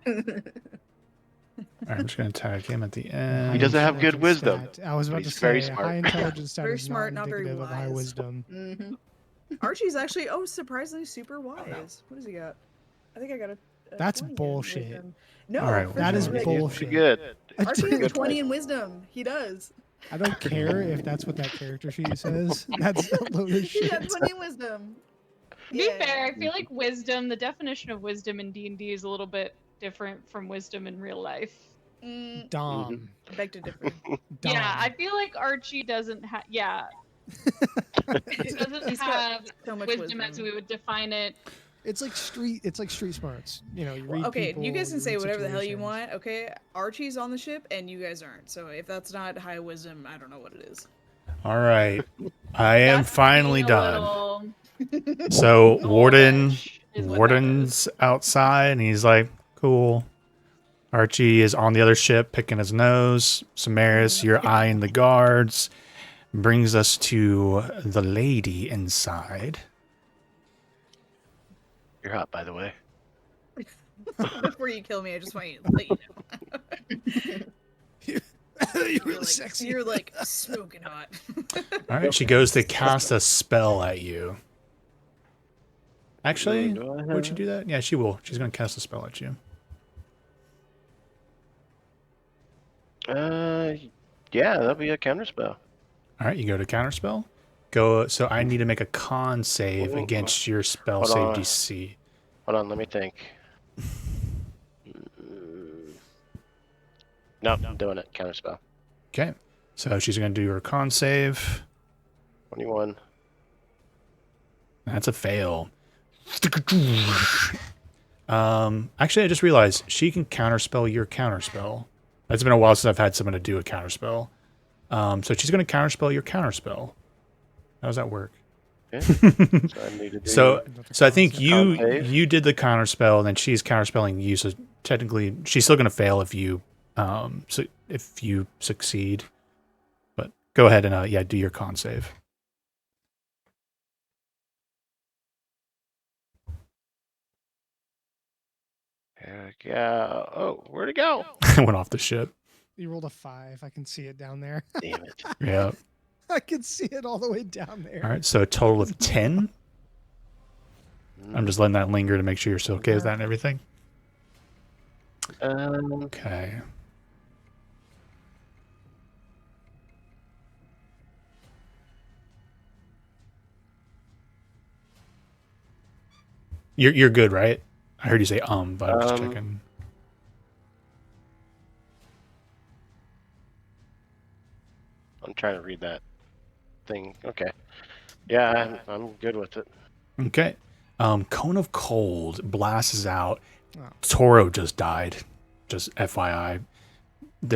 All right, I'm just going to tag him at the end. He doesn't have good Intelligence wisdom. stat. I was about He's to very say smart. high intelligence stat Very is smart, not not very indicative of high wise. wisdom. Mm-hmm. Archie's actually surprisingly super wise. What does he got? I think I got a That's 20 in bullshit. wisdom. No, All right, for that is sure. He's bullshit. pretty good. Archie Pretty has a good 20 fight. in wisdom. He does. I don't care if that's what that character sheet says. That's a load of He got shit. 20 in wisdom. To be fair, I feel like wisdom, the definition of wisdom in D&D is a little bit different from wisdom in real life. Dom. Beg to differ. Dom. Yeah, I feel like Archie doesn't have. Yeah, he doesn't He's got have so much wisdom as we would define it. It's like street smarts. You know, you read Okay, people, you guys can you say read whatever the hell you situations. want. Okay, Archie's on the ship and you guys aren't. So if that's not high wisdom, I don't know what it is. All right. I am That's finally being a done. little So Warden, Knowledge is what that Warden's outside, and he's like, "Cool." Archie is on the other ship, picking his nose. Samaris, you're eyeing the guards. Brings us to the lady inside. You're hot, by the way. Before you kill me, I just want you to let you know. You're really like, sexy. You're like smoking hot. All right, she goes to cast a spell at you. Actually, would she do that? Yeah, she will. She's going to cast a spell at you. Yeah, that'll be a counterspell. All right, you go to counterspell. Go. So I need to make a con save Ooh. against your spell Hold save on. DC. Hold on, let me think. No, I'm doing it. Counterspell. Okay, so she's going to do her con save. 21. That's a fail. Actually, I just realized she can counterspell your counterspell. It's been a while since I've had someone to do a counterspell. So she's going to counterspell your counterspell. How does that work? Okay. So I need to do So I think Con you save. did the counterspell, and then she's counterspelling you. So technically, she's still going to fail if you succeed. But go ahead and do your con save. Heck yeah. Oh, where'd it go? Went off the ship. You rolled a 5. I can see it down there. Damn it. Yeah. I can see it all the way down there. All right. So a total of 10. I'm just letting that linger to make sure you're still okay with that and everything. Okay. You're good, right? I heard you say but I'm just checking. I'm trying to read that thing. Okay. Yeah, I'm good with it. Okay. Cone of Cold blasts out. Oh. Toro just died. Just FYI.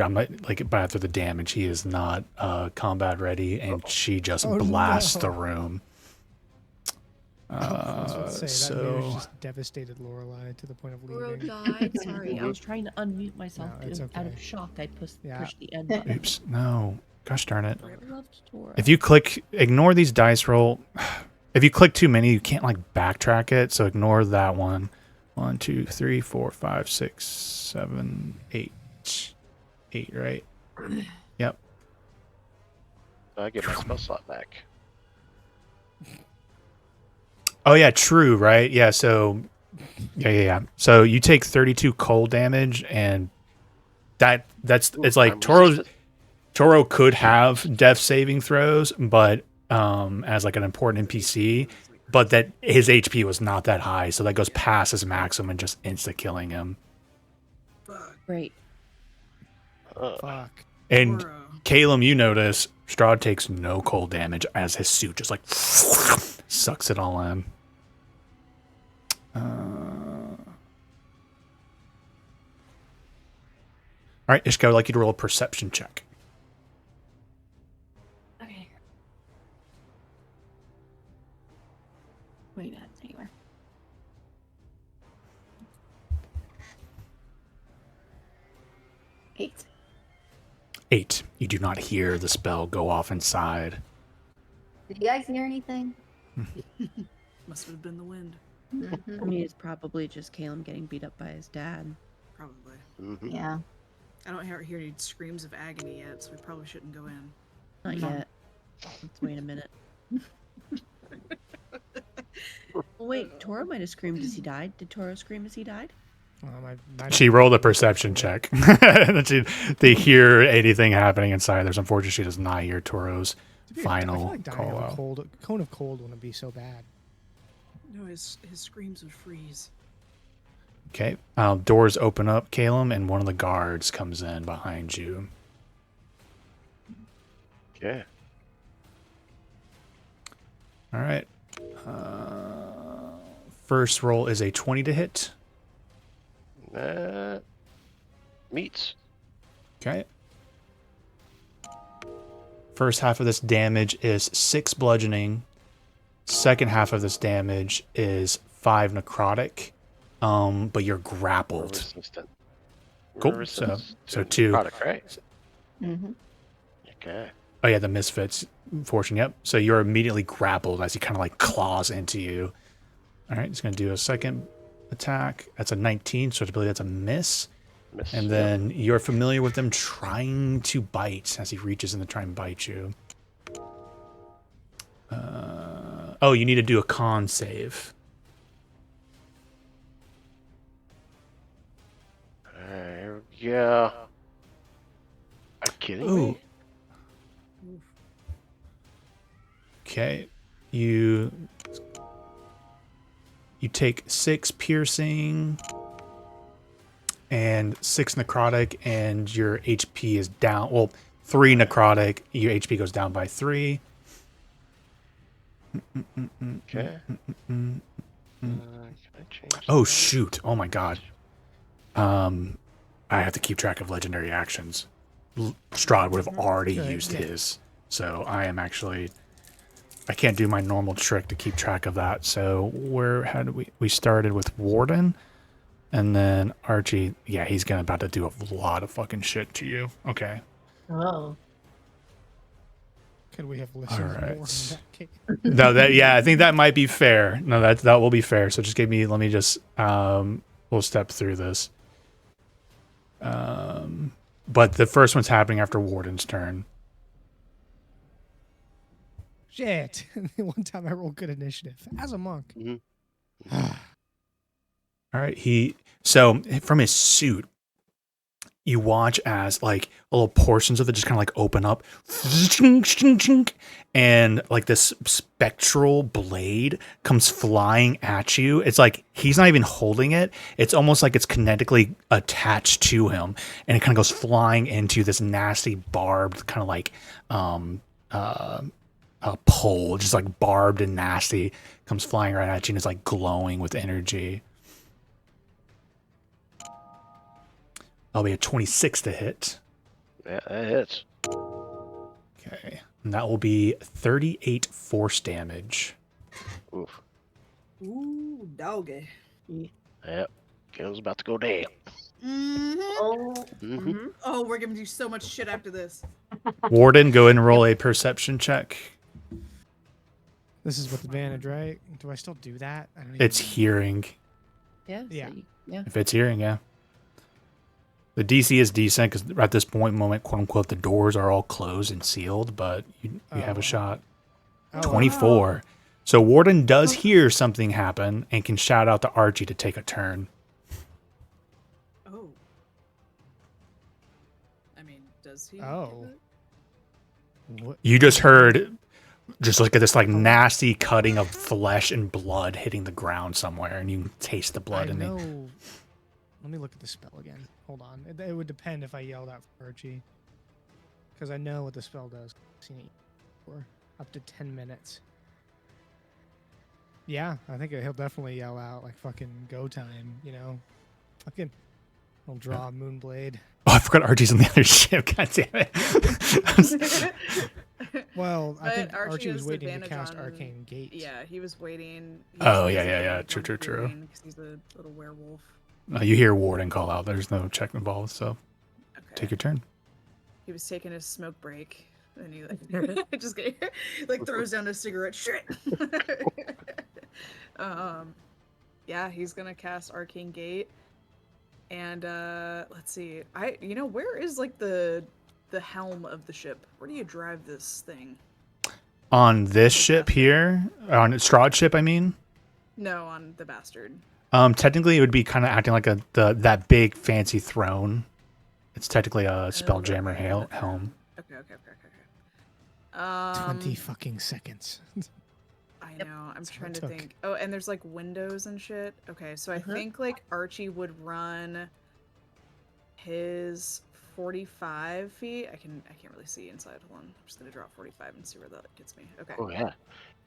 I'm like, but after the damage, he is not combat ready, and she just blasts the room. I was about to say, that news So just devastated Lorelai to the point of Laura leaving. died. Sorry, I was trying to unmute myself. No, it's Out okay. of shock, I pushed Yeah. the end button. oops, no, gosh darn it. I loved Tora. If you click, ignore these dice roll. If you click too many, you can't like backtrack it. So ignore that one. 1, 2, 3, 4, 5, 6, 7, 8. 8, right? Yep. I get my spell slot back. Oh yeah, true, right? Yeah, so yeah. So you take 32 cold damage, and it's like I'm Toro could have death saving throws, but as like an important NPC, but that his HP was not that high, so that goes past his maximum and just insta killing him. Fuck. Great. Fuck. And Dora. Caleb, you notice Strahd takes no cold damage as his suit just like sucks it all in. All right, Ishka, I'd like you to roll a perception check. Okay. Wait, that's anywhere. Eight. 8. You do not hear the spell go off inside. Did you guys hear anything? Must have been the wind. I mean, it's probably just Caleb getting beat up by his dad. Probably. Mhm. Yeah. I don't hear any screams of agony yet, so we probably shouldn't go in. Not No. yet. Let's wait a minute. Well, wait, Toro might have screamed as he died. Did Toro scream as he died? She rolled a perception check. They hear anything happening inside. There's unfortunately she does not hear Toro's I final feel like dying call of a out. cone of cold wouldn't be so bad. No, his screams would freeze. Okay. Doors open up, Caleb, and one of the guards comes in behind you. Okay. All right. First roll is a 20 to hit. Meets. Okay. First half of this damage is 6 bludgeoning. Second half of this damage is 5 necrotic. But you're grappled. Resistant. Cool. So 2. Product, right? Mm-hmm. Okay. Oh yeah, the Misfits fortune. Yep. So you're immediately grappled as he kind of like claws into you. All right, he's gonna do a second attack. That's a 19, so I believe that's a miss. Miss. And then you're familiar with them trying to bite as he reaches in to try and bite you. Oh, you need to do a con save. Yeah. Are you kidding Ooh. me? Okay. You take 6 piercing and 6 necrotic, and your HP is down. Well, 3 necrotic. Your HP goes down by 3. Okay. Can I change Oh that? shoot! Oh my god. I have to keep track of legendary actions. Strahd would have already Okay, used yeah. his, so I am actually. I can't do my normal trick to keep track of that. So how did we started with Warden, and then Archie. Yeah, he's about to do a lot of fucking shit to you. Okay. Oh. Could we have listened more in right. that case? No, I think that might be fair. No, that will be fair. So let me just we'll step through this. But the first one's happening after Warden's turn. Shit. The one time I rolled good initiative as a monk. All right, so from his suit, you watch as like little portions of it just kind of like open up, and like this spectral blade comes flying at you. It's like he's not even holding it. It's almost like it's kinetically attached to him, and it kind of goes flying into this nasty barbed kind of like a pole, just like barbed and nasty, comes flying right at you, and it's like glowing with energy. That'll be a 26 to hit. Yeah, that hits. Okay. And that will be 38 force damage. Oof. Ooh, doggy. Yep. Caleb's about to go down. Mm-hmm. Oh. Mm-hmm. Oh, we're gonna do so much shit after this. Warden, go ahead and roll a perception check. This is with advantage, right? Do I still do that? I don't It's even- hearing. Yeah. Yeah. Yeah. If it's hearing, yeah. The DC is decent because at this moment, quote unquote, the doors are all closed and sealed, but you have a Oh. shot. Oh, 24. So Warden does hear something happen and can shout out to Archie to take a turn. Oh. I mean, does he? Oh. What? You just heard Just look at this like nasty cutting of flesh and blood hitting the ground somewhere, and you can taste the blood I in the. know. Let me look at the spell again. Hold on. It would depend if I yelled out for Archie. Because I know what the spell does. I've seen it for up to 10 minutes. Yeah, I think he'll definitely yell out like fucking go time, you know? Fucking, he'll draw a Moonblade. Oh, I forgot Archie's on the other ship. God damn it. Well, I But think Archie was has waiting to advantage cast on- Arcane Gate. Yeah, he was waiting. Oh, He yeah, has yeah, yeah. advantage True, on true, true. hearing, 'cause he's a little werewolf. You hear Warden call out. There's no check involved, so Okay. take your turn. He was taking his smoke break, and he like just like throws down his cigarette. Shit. Yeah, he's gonna cast Arcane Gate, and let's see. Where is like the helm of the ship? Where do you drive this thing? On this ship here, on Strahd's ship, I mean. No, on the bastard. Technically, it would be kind of acting like that big fancy throne. It's technically a Spelljammer helm. Okay. 20 fucking seconds. I know. I'm That's what trying it to took. think. Oh, and there's like windows and shit. Okay, so I think like Archie would run his 45 feet. I can't really see inside. Hold on. I'm just gonna draw 45 and see where that gets me. Okay. Oh yeah,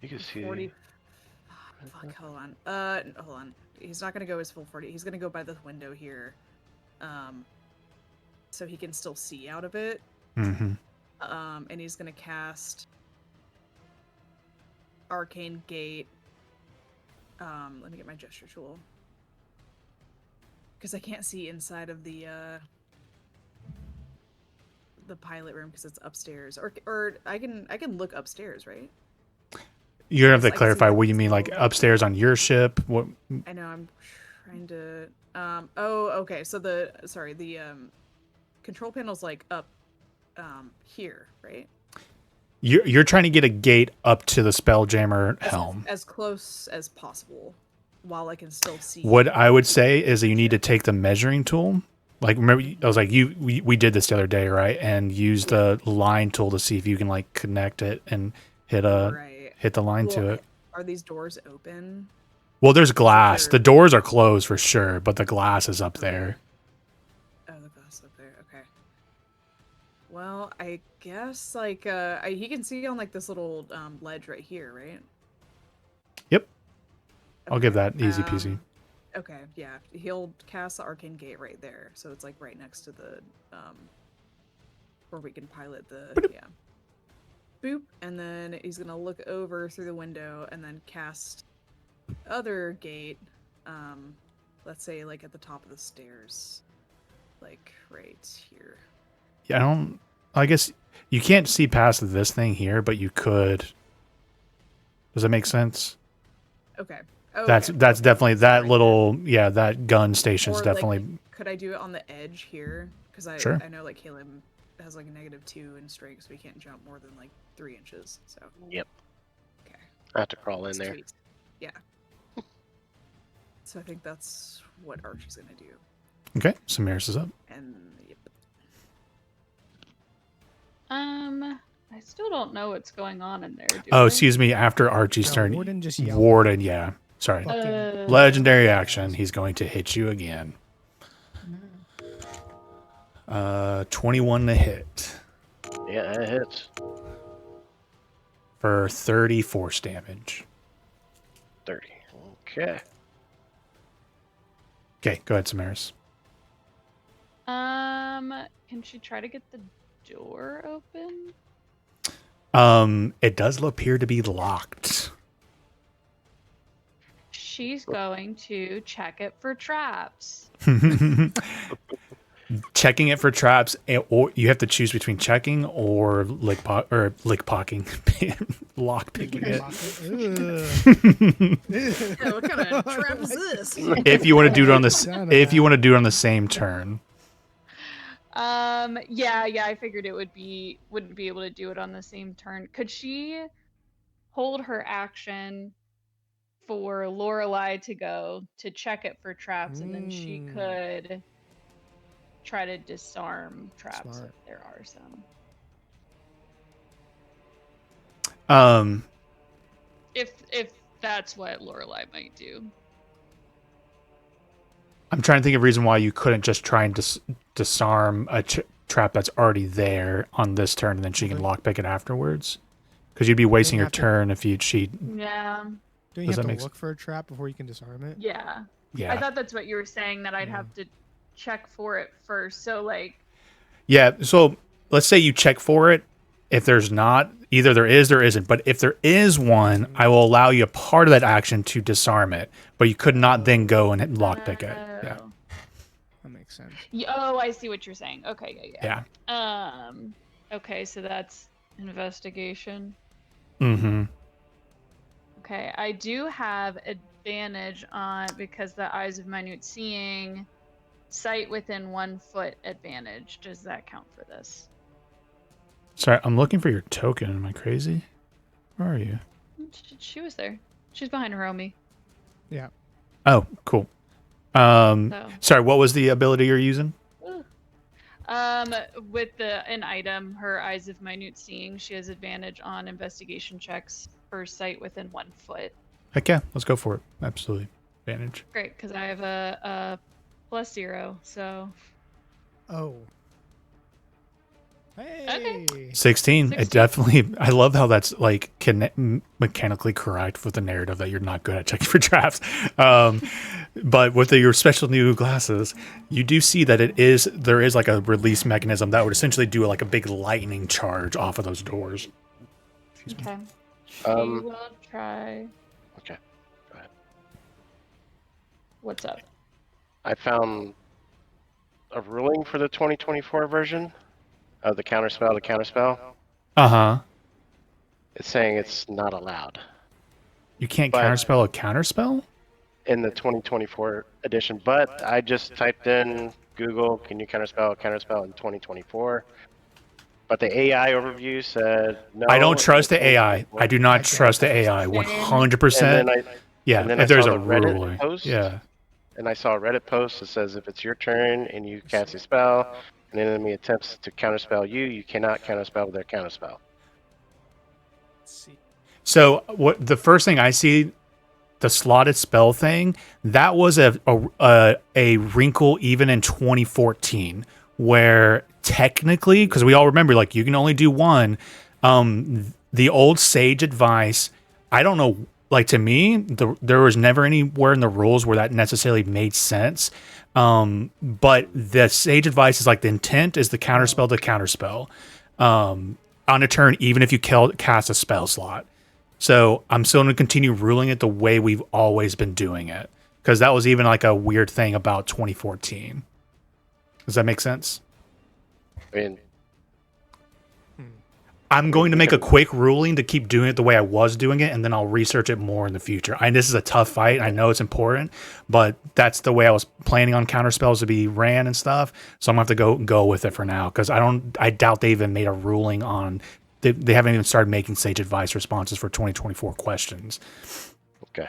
you can see. 40. Fuck. Hold on. Hold on. He's not gonna go his full 40. He's gonna go by the window here, so he can still see out of it. Mm-hmm. And he's gonna cast Arcane Gate. Let me get my gesture tool, because I can't see inside of the pilot room because it's upstairs. Or I can look upstairs, right? You're gonna have to I can see clarify the what you mean, like upstairs on your ship. What? I know. I'm trying to. Oh, okay. So the control panel's like up, here, right? You're trying to get a gate up to the Spelljammer helm. As close as possible, while I can still see. What I would say is that you need to take the measuring tool. Like, remember, I was like, we did this the other day, right? And use the line tool to see if you can like connect it and hit the line to it. Are these doors open? Well, there's glass. The doors are closed for sure, but the glass is up there. Oh, the glass up there. Okay. Well, I guess like he can see on like this little ledge right here, right? Yep. I'll give that easy peasy. Okay, yeah. He'll cast the Arcane Gate right there, so it's like right next to the where we can pilot the boop, and then he's gonna look over through the window and then cast other gate, let's say like at the top of the stairs, like right here. Yeah, I guess you can't see past this thing here, but you could. Does that make sense? Okay. That's definitely that little that gun station's Or, definitely. Like, could I do it on the edge here? Because I know like Caleb has like a -2 in strength, so he can't jump more than like 3 inches. So. Yep. Okay. I have to crawl in there. Sweet. Yeah. So I think that's what Archie's gonna do. Okay, Samaris is up. And yep. I still don't know what's going on in there. Excuse me. After Archie's turn, Warden just yelled. Warden, yeah. Sorry. Fucking- Legendary action. He's going to hit you again. 21 to hit. Yeah, that hits. For 30 force damage. 30. Okay. Okay, go ahead, Samaris. Can she try to get the door open? It does appear to be locked. She's going to check it for traps. Checking it for traps, or you have to choose between checking or lock-picking it. Yeah, what kind of trap is this? If you want to do it on the same turn. Yeah, I figured it wouldn't be able to do it on the same turn. Could she hold her action for Lorelei to go to check it for traps, and then she could try to disarm traps if there are some? If that's what Lorelai might do. I'm trying to think of a reason why you couldn't just try and disarm a trap that's already there on this turn, and then she can lockpick it afterwards. Because you'd be wasting your turn if she. Yeah. Don't you have to look for a trap before you can disarm it? Yeah. Yeah. I thought that's what you were saying, that I'd have to check for it first. So like. Yeah. So let's say you check for it. If there's not, either there is or isn't. But if there is one, I will allow you a part of that action to disarm it. But you could not then go and lockpick it. Yeah. That makes sense. Oh, I see what you're saying. Okay, yeah. Okay, so that's investigation. Mm-hmm. Okay, I do have advantage on, because the eyes of minute seeing, sight within 1 foot advantage. Does that count for this? Sorry, I'm looking for your token. Am I crazy? Where are you? She was there. She's behind Hiromi. Yeah. Oh, cool. Sorry, what was the ability you're using? With an item, her eyes of minute seeing, she has advantage on investigation checks for sight within 1 foot. Heck yeah, let's go for it. Absolutely, advantage. Great, because I have a +0, so. Oh. Hey. Okay. 16. It definitely. I love how that's like mechanically correct with the narrative that you're not good at checking for traps. But with your special new glasses, you do see that there is like a release mechanism that would essentially do like a big lightning charge off of those doors. Okay. She will try. Okay. Go ahead. What's up? I found a ruling for the 2024 version of the counterspell. Uh-huh. It's saying it's not allowed. You can't counterspell a counterspell? In the 2024 edition, but I just typed in Google, can you counterspell in 2024? But the AI overview said no. I don't trust the AI. I do not trust the AI 100%. Yeah, if there's a ruling. Yeah. And I saw a Reddit post that says if it's your turn and you cast a spell, and an enemy attempts to counterspell you, you cannot counterspell their counterspell. So what the first thing I see, the slotted spell thing, that was a wrinkle even in 2014, where technically, because we all remember, like, you can only do one. The old sage advice, I don't know, like, to me, there was never anywhere in the rules where that necessarily made sense. But the sage advice is like the intent is the counterspell to counterspell on a turn, even if you cast a spell slot. So I'm still going to continue ruling it the way we've always been doing it, because that was even like a weird thing about 2014. Does that make sense? I mean, I'm going to make a quick ruling to keep doing it the way I was doing it, and then I'll research it more in the future. This is a tough fight. I know it's important, but that's the way I was planning on counterspells to be ran and stuff. So I'm going to have to go with it for now, because I doubt they even made a ruling on. They haven't even started making sage advice responses for 2024 questions. Okay.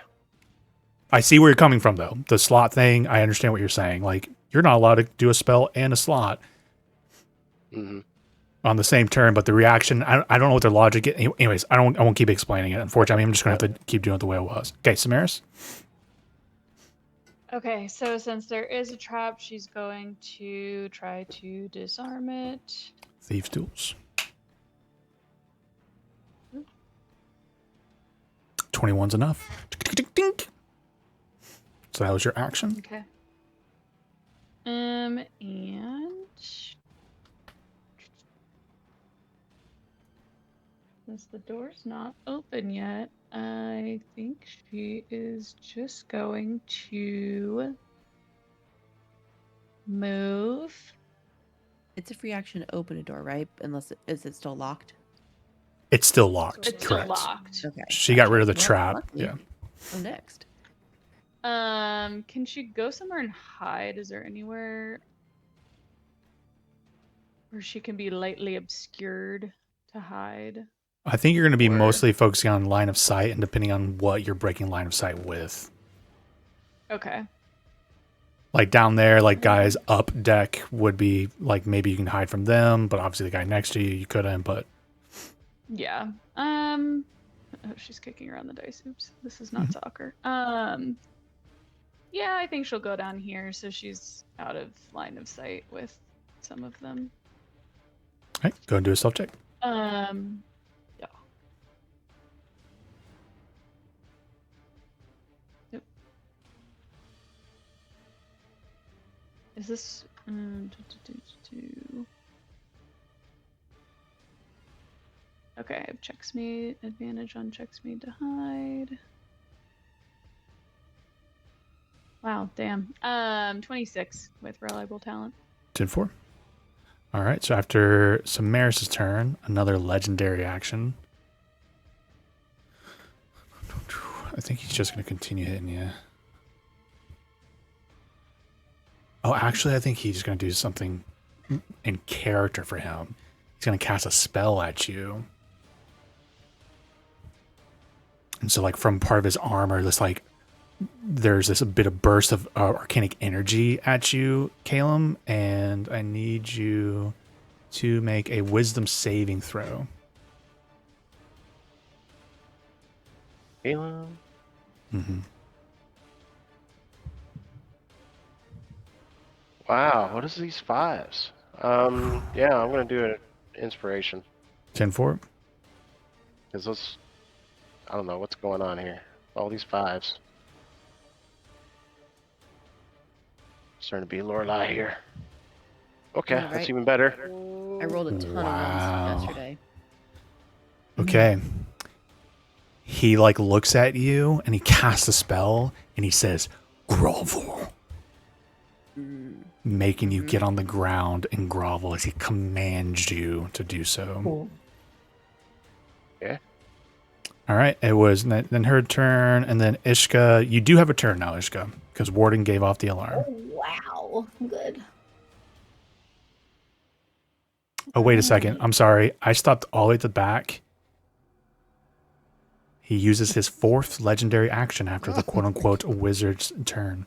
I see where you're coming from, though. The slot thing, I understand what you're saying. Like, you're not allowed to do a spell and a slot. Mm-hmm. On the same turn, but the reaction, I don't know what their logic is. Anyways, I won't keep explaining it. Unfortunately, I'm just going to have to keep doing it the way it was. Okay, Samaris? Okay, so since there is a trap, she's going to try to disarm it. Thieves' tools. 21's enough. So that was your action. Okay. And since the door's not open yet, I think she is just going to move. It's a free action to open a door, right? Is it still locked? It's still locked. It's correct. still locked. Okay. She got rid of the trap. Luckily. Yeah. Oh, next. Can she go somewhere and hide? Is there anywhere where she can be lightly obscured to hide? I think you're going to be mostly focusing on line of sight, and depending on what you're breaking line of sight with. Okay. Like down there, like guys up deck would be like maybe you can hide from them, but obviously the guy next to you couldn't. But Yeah. Oh, she's kicking around the dice. Oops. This is not soccer. Yeah, I think she'll go down here so she's out of line of sight with some of them. All right, go and do a stealth check. Yeah. Yep. Is this Okay, I have checks made, advantage on checks made to hide. Wow, damn. 26 with reliable talent. 10-4. All right, so after Samaris' turn, another legendary action. I think he's just going to continue hitting you. Oh, actually, I think he's going to do something in character for him. He's going to cast a spell at you. And so, like, from part of his armor, there's this a bit of burst of arcanic energy at you, Calum, and I need you to make a wisdom saving throw. Caleb. Mm-hmm. Wow, what is these 5s? Yeah, I'm gonna do an inspiration 10-4. because those. I don't know what's going on here. All these 5s. Starting to be Lorelai here. Okay, All that's right. even better. I rolled a ton Wow. of ones yesterday. Okay. He like looks at you and he casts a spell and he says, "Grovel," making you get on the ground and grovel as he commands you to do so. Cool. Yeah. All right. It was then her turn, and then Ishka. You do have a turn now, Ishka, because Warden gave off the alarm. Oh, wow. Good. Oh, wait a second. I'm sorry. I stopped all the way at the back. He uses his 4th legendary action after the quote-unquote wizard's turn.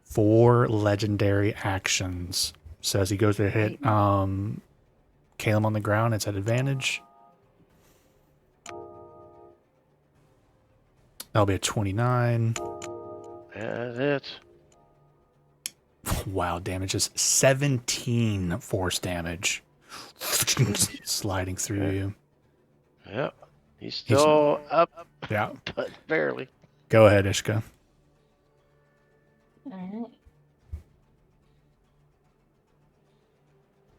4 legendary actions. So as he goes to hit Caleb on the ground, it's at advantage. That'll be a 29. That's it. Wow, damage is 17 force damage. Sliding through you. Yep. He's still up, Yeah. but barely. Go ahead, Ishka. Alright.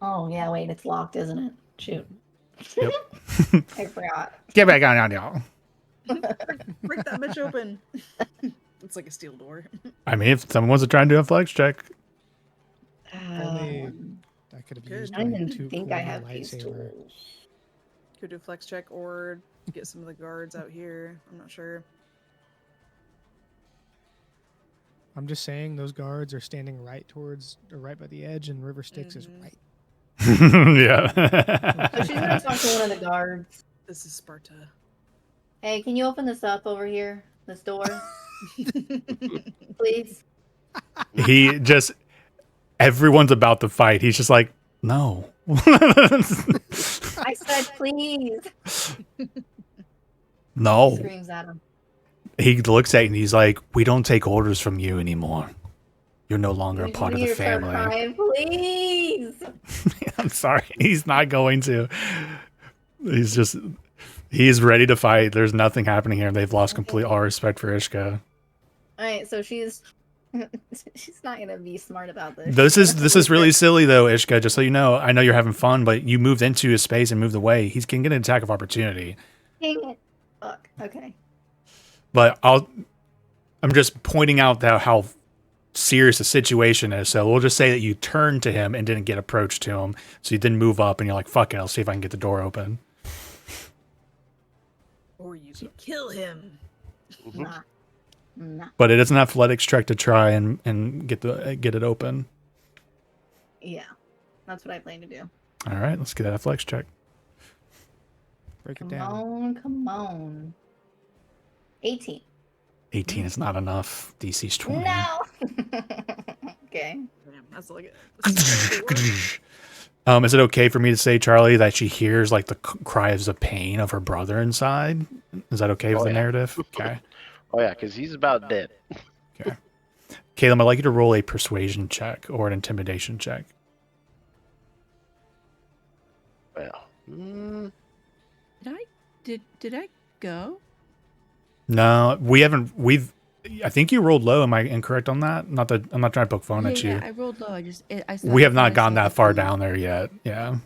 Oh, yeah, wait, it's locked, isn't it? Shoot. Yep. I forgot. Get back on, y'all. Break that bitch open. It's like a steel door. I mean, if someone wants to try and do a flex check. Only I could have Good. used I don't my even 2 think I cool have these lightsaber. tools. Could do a flex check or get some of the guards out here. I'm not sure. I'm just saying those guards are standing right by the edge, and River Styx is Mhm. right. Yeah. So she's gonna talk to one of the guards. This is Sparta. Hey, can you open this up over here? This door? Please? He just, everyone's about to fight. He's just like, no. I said please. No. Screams at him. He looks at you and he's like, we don't take orders from you anymore. You're no longer a part of the You start family. crying, please. I'm sorry. He's not going to. He's ready to fight. There's nothing happening here. They've lost complete all respect for Ishka. All right, so she's not gonna be smart about this. This is really silly though, Ishka. Just so you know, I know you're having fun, but you moved into his space and moved away. He's can get an attack of opportunity. Dang it. Fuck. Okay. But I'm just pointing out that how serious the situation is. So we'll just say that you turned to him and didn't get approached to him. So you didn't move up and you're like, fuck it, I'll see if I can get the door open. Or you could kill him. Nah. Nah. But it is an athletics check to try and get it open. Yeah. That's what I plan to do. All right, let's get that athletics check. Break it Come down. on, come on. 18. 18 is not enough. DC's 20. No. Okay. Damn, that's like it. Is it okay for me to say, Charlie, that she hears like the cries of pain of her brother inside? Is that okay with the narrative? Okay. Oh yeah, because he's about dead. Okay. Caleb, I'd like you to roll a persuasion check or an intimidation check. Well, Did I go? No, we haven't. I think you rolled low. Am I incorrect on that? Not that I'm not trying to poke fun at you. Yeah, I rolled low. We have not gone that far down there yet. Yeah.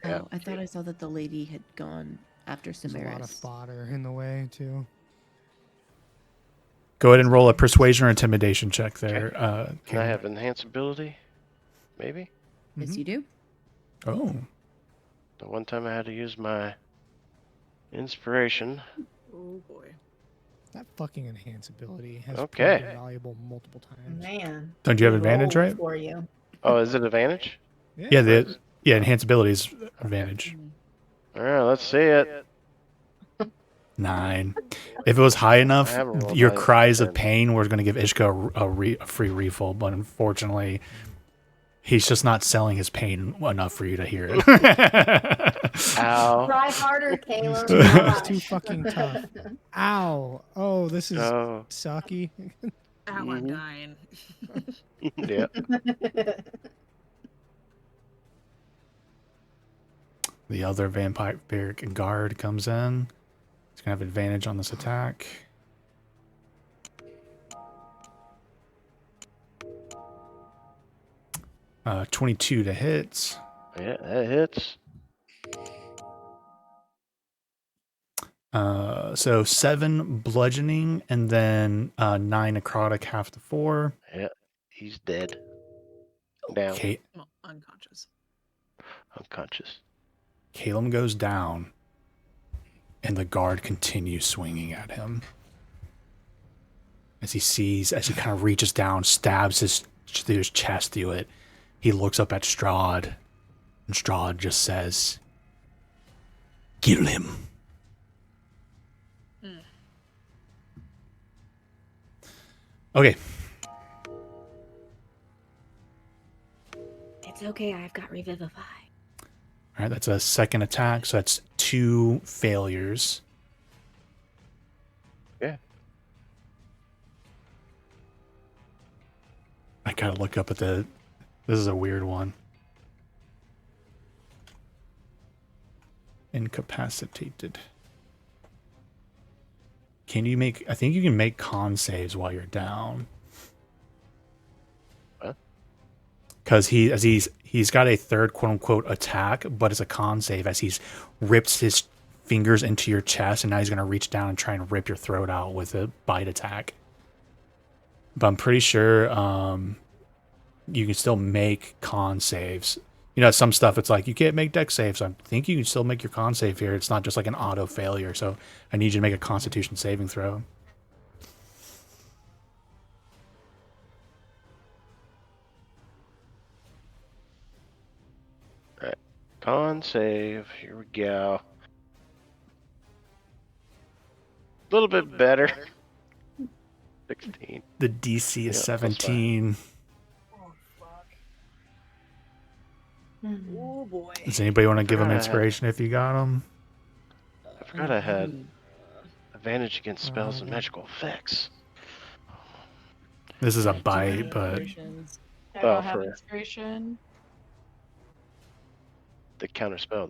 Oh, I thought I saw that the lady had gone after There's a lot of Samaris. fodder in the way too. Go ahead and roll a persuasion or intimidation check there. can I have enhance ability? Maybe. Yes, you do. Oh. The one time I had to use my inspiration. Oh boy. That fucking enhance ability has Okay. proved valuable multiple times. Man. Don't you have good advantage, roll right? For you. Oh, is it advantage? Yeah, enhance ability is advantage. All right, let's see it. 9. If it was high enough, I haven't rolled your high cries of then. pain were going to give Ishka a free refill, but unfortunately, he's just not selling his pain enough for you to hear it. Ow. Try harder, Caleb. It's too fucking tough. Ow. Oh, this is Oh. sucky. Ow, I'm Mhm. dying. Yeah. The other vampiric guard comes in. He's going to have advantage on this attack. Uh, 22 to hit. Yeah, that hits. So 7 bludgeoning and then 9 necrotic, half to 4. Yeah, he's dead. Down. Well, unconscious. Unconscious. Caleb goes down, and the guard continues swinging at him. As he kind of reaches down, stabs his chest through it, he looks up at Strahd, and Strahd just says, "Kill him." Okay. It's okay. I've got Revivify. All right, that's a second attack, so that's 2 failures. Yeah. I gotta look up at this is a weird one. Incapacitated. I think you can make con saves while you're down. What? Because he's got a third quote unquote attack, but it's a con save as he's ripped his fingers into your chest, and now he's gonna reach down and try and rip your throat out with a bite attack. But I'm pretty sure you can still make con saves. You know, some stuff it's like you can't make dex saves. I think you can still make your con save here. It's not just like an auto failure. So I need you to make a Constitution saving throw. All right. Con save. Here we go. A little bit better. 16. The DC is Yeah, 17. Oh boy. Does anybody want to give him inspiration if you got him? I forgot I had advantage against spells and magical effects. This is a I do bite, have but inspirations. I Well, don't have for- inspiration. The counterspell.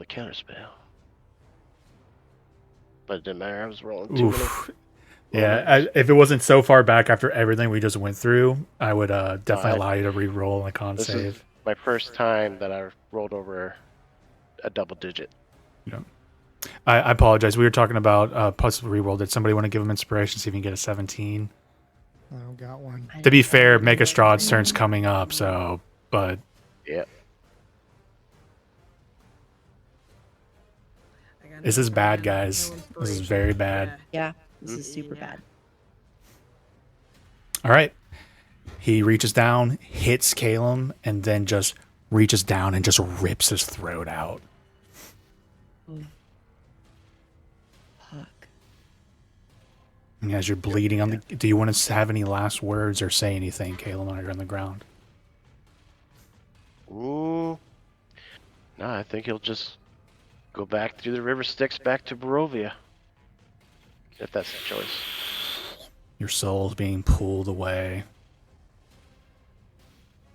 But it didn't matter. I was rolling too many. oof. Yeah, if it wasn't so far back after everything we just went through, I would definitely allow you to re-roll a con This is save. my first time that I rolled over a double digit. I apologize. We were talking about plus re-roll. Did somebody want to give him inspiration, see if he can get a 17? I don't got one. To be fair, Make a Strahd's turn's coming up, so, but Yeah. I got this is no bad, plan, no guys. This is inspiration. very bad. Yeah. Yeah, this is super Yeah. bad. All right. He reaches down, hits Caleb, and then just reaches down and just rips his throat out. Fuck. And as you're bleeding on the, do you want to have any last words or say anything, Caleb, while you're on the ground? Ooh. No, I think he'll just go back through the river Styx back to Barovia. If that's the choice. Your soul's being pulled away.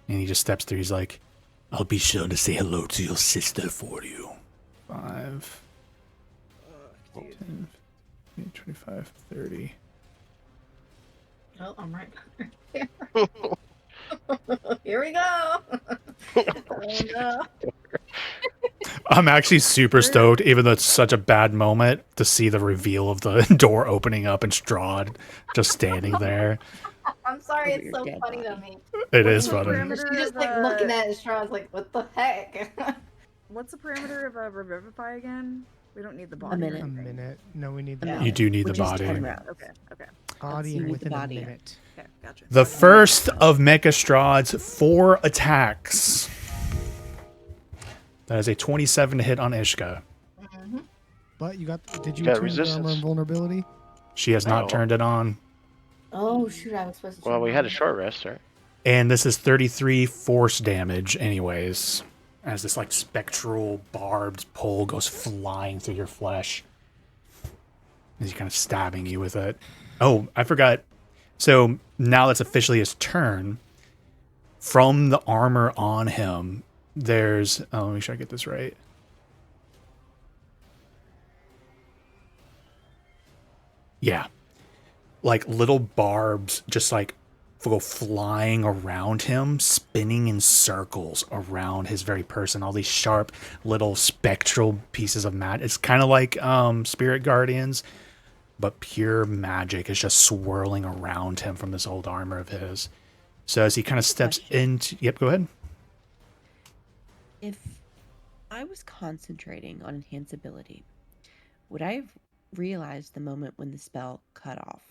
And he just steps through. He's like, I'll be sure to say hello to your sister for you. 5, 10, 25, 30. Oh, I'm right there. Here we go. Oh no. I'm actually super stoked, even though it's such a bad moment, to see the reveal of the door opening up and Strahd just standing there. I'm sorry, Over it's your so dead funny to body. me. It What's is the funny. parameter She's just of, like looking at it, Straw's like, what the heck? What's the parameter of a revivify again? We don't need the body. A or minute. A anything. minute. No, we need the Yeah. body. You do need Which the is body. 10 rounds. Okay. Okay. Body you and need the within a body. minute. Okay. Gotcha. The first of Mecha Strahd's 4 attacks. That is a 27 to hit on Ishka. Mm-hmm. But did you got turn your armor resistance. invulnerability? She has not Oh. turned it on. Oh shoot, I was supposed to. Well, turn we it had a on. short rest, right? And this is 33 force damage anyways. As this like spectral barbed pole goes flying through your flesh. As he's kind of stabbing you with it. Oh, I forgot. So now that's officially his turn. From the armor on him, there's... Oh, let me make sure I get this right. Yeah. Like little barbs just like go flying around him, spinning in circles around his very person. All these sharp little spectral pieces of magic. It's kind of like Spirit Guardians, but pure magic is just swirling around him from this old armor of his. So as he kind of steps into... Yep, go ahead. If I was concentrating on enhance ability, would I have realized the moment when the spell cut off?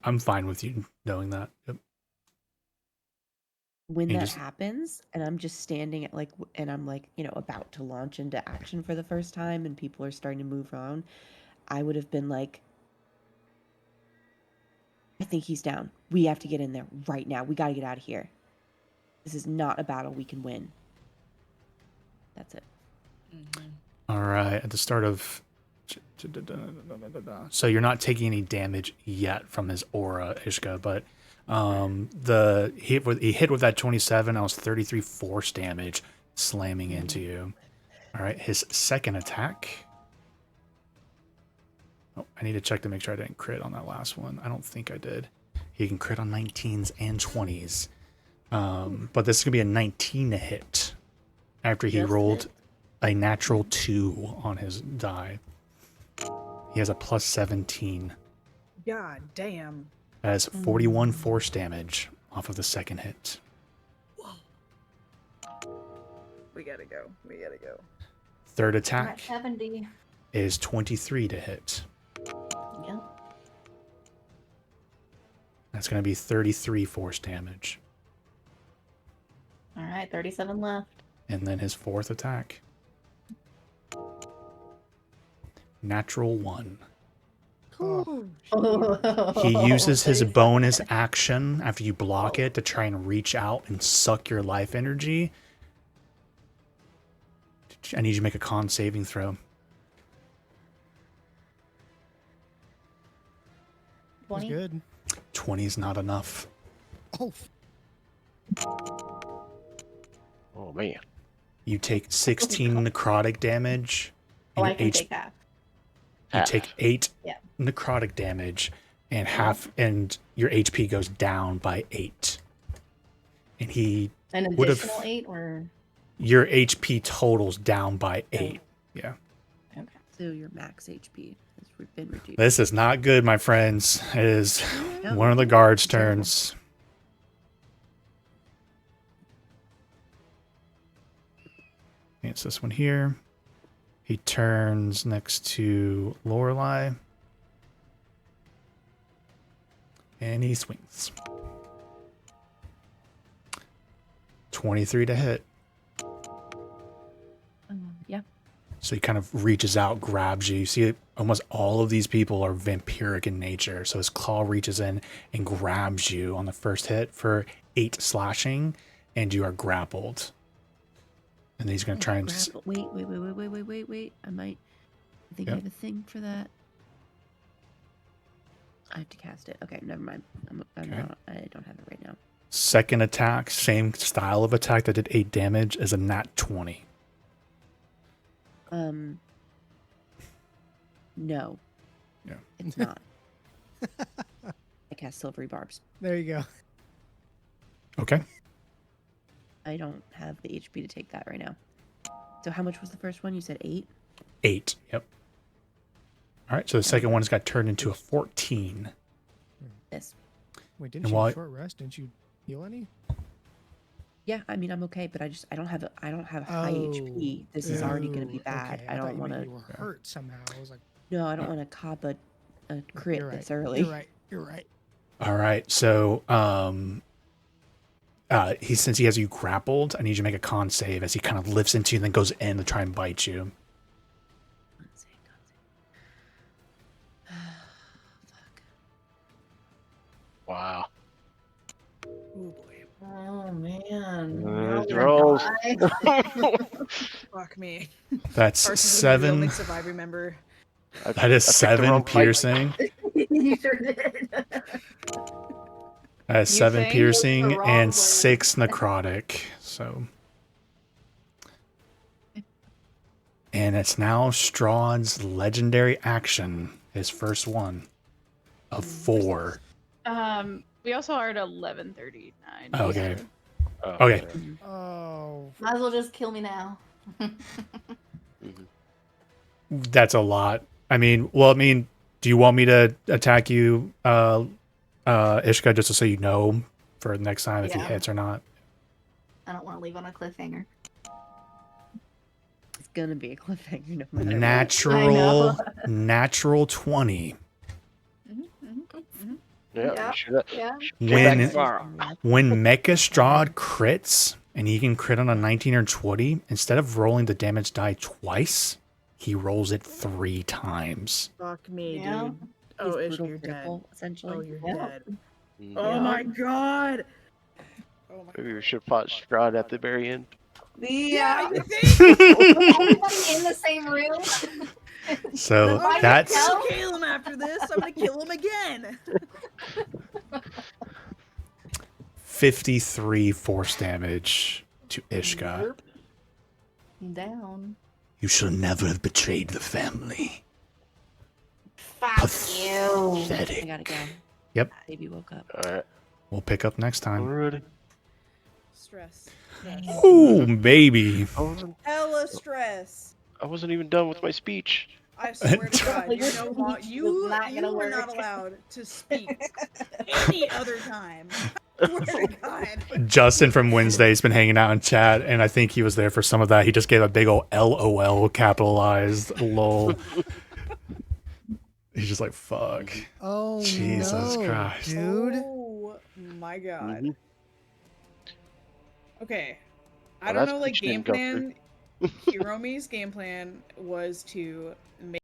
I'm fine with you knowing that. Yep. When You that just- happens and I'm just standing at and I'm about to launch into action for the first time and people are starting to move around, I would have been like, I think he's down. We have to get in there right now. We got to get out of here. This is not a battle we can win. That's it. All right, at the start of... So you're not taking any damage yet from his aura, Ishka, but he hit with that 27. That was 33 force damage slamming into you. All right, his second attack. Oh, I need to check to make sure I didn't crit on that last one. I don't think I did. He can crit on 19s and 20s. But this is going to be a 19 to hit after he Just rolled hit. a natural 2 on his die. He has a plus 17. God damn. That is 41 force damage off of the second hit. We gotta go. We gotta go. Third I'm at attack 70. is 23 to hit. Yep. That's going to be 33 force damage. All right, 37 left. And then his fourth attack. Natural 1. He uses his bonus action after you block it to try and reach out and suck your life energy. I need you to make a con saving throw. 20. That's good. 20 is not enough. Oh, Oh man. You take 16 necrotic damage. Oh, and I your can H- take half. You take 8 Yeah. necrotic damage and and your HP goes down by 8. And he An would have- additional 8 or. your HP totals down by 8. Yeah. Okay. So your max HP has been reduced. This is not good, my friends. It is No, one of the guards' be careful. turns. It's this one here. He turns next to Lorelei. And he swings. 23 to hit. Yeah. So he kind of reaches out, grabs you. You see, almost all of these people are vampiric in nature. So his claw reaches in and grabs you on the first hit for 8 slashing, and you are grappled. And he's going to try and. Grapple. Wait. I think I Yep. have a thing for that. I have to cast it. Okay, never mind. I'm Okay. not, I don't have it right now. Second attack, same style of attack that did 8 damage, is a nat 20. No. Yeah. It's not. I cast Silvery Barbs. There you go. Okay. I don't have the HP to take that right now. So how much was the first one? You said 8? 8. Yep. All right. So the second one has got turned into a 14. This. Wait, didn't And you while- short rest? Didn't you heal any? Yeah, I mean I'm okay, but I don't have high Oh, HP. This is already gonna be ooh, bad. okay. I thought don't you want meant to. You were hurt somehow. I was like, No, I don't want to cop a crit you're right. this early. You're right. All right. So, since he has you grappled, I need you to make a con save as he kind of lifts into you and then goes in to try and bite you. Con save. Fuck. Wow. Oh boy. Oh man. Those Now we're rolls. die. Fuck me. That's Ours is gonna be the real 7. mix if I remember. That is I picked the 7 wrong fight. piercing. You sure did. That is You 7 think? piercing The wrong and word. 6 necrotic. So. And it's now Strahd's legendary action, his first one of 4. We also are at 11:39. Okay. Oh, Okay. yeah. Oh, Might as well just kill me now. That's a lot. I mean, do you want me to attack you, Ishka, just to so you know for next time if he Yeah. hits or not? I don't want to leave on a cliffhanger. It's gonna be a cliffhanger no matter what. Natural 20. Yeah, Yeah. you should Yeah. When tomorrow. when Mecha Strahd crits and he can crit on a 19 or 20, instead of rolling the damage die twice, he rolls it 3 times. Fuck me, Yeah. dude. Oh, He's Ish, brutal you're dead. critical, essentially. Oh, you're Yeah. dead. Mhm. Oh my god. Oh my Maybe we should have fought Strahd at the very end. Yeah. you think? Everybody in the same room. So Why that's you I'll kill him after this. I'm gonna kill him again. 53 force damage to Ishka. Down. You shall never have betrayed the family. Fuck you. I Pathetic. gotta go. Yep. Baby woke up. All right. We'll pick up next time. Alrighty. Stress. Ooh, baby. Hella stress. I wasn't even done with my speech. I swear to God, Like, you're your no speech you was not gonna are not work. allowed to speak any other time. I swear to God. Justin from Wednesday's been hanging out in chat, and I think he was there for some of that. He just gave a big old LOL capitalized lol. He's just like, fuck. oh, Jesus no, Christ. dude. Oh my God. Mhm. Okay. I Well, don't that know, like, speech game didn't go through. plan. Hiromi's game plan was to make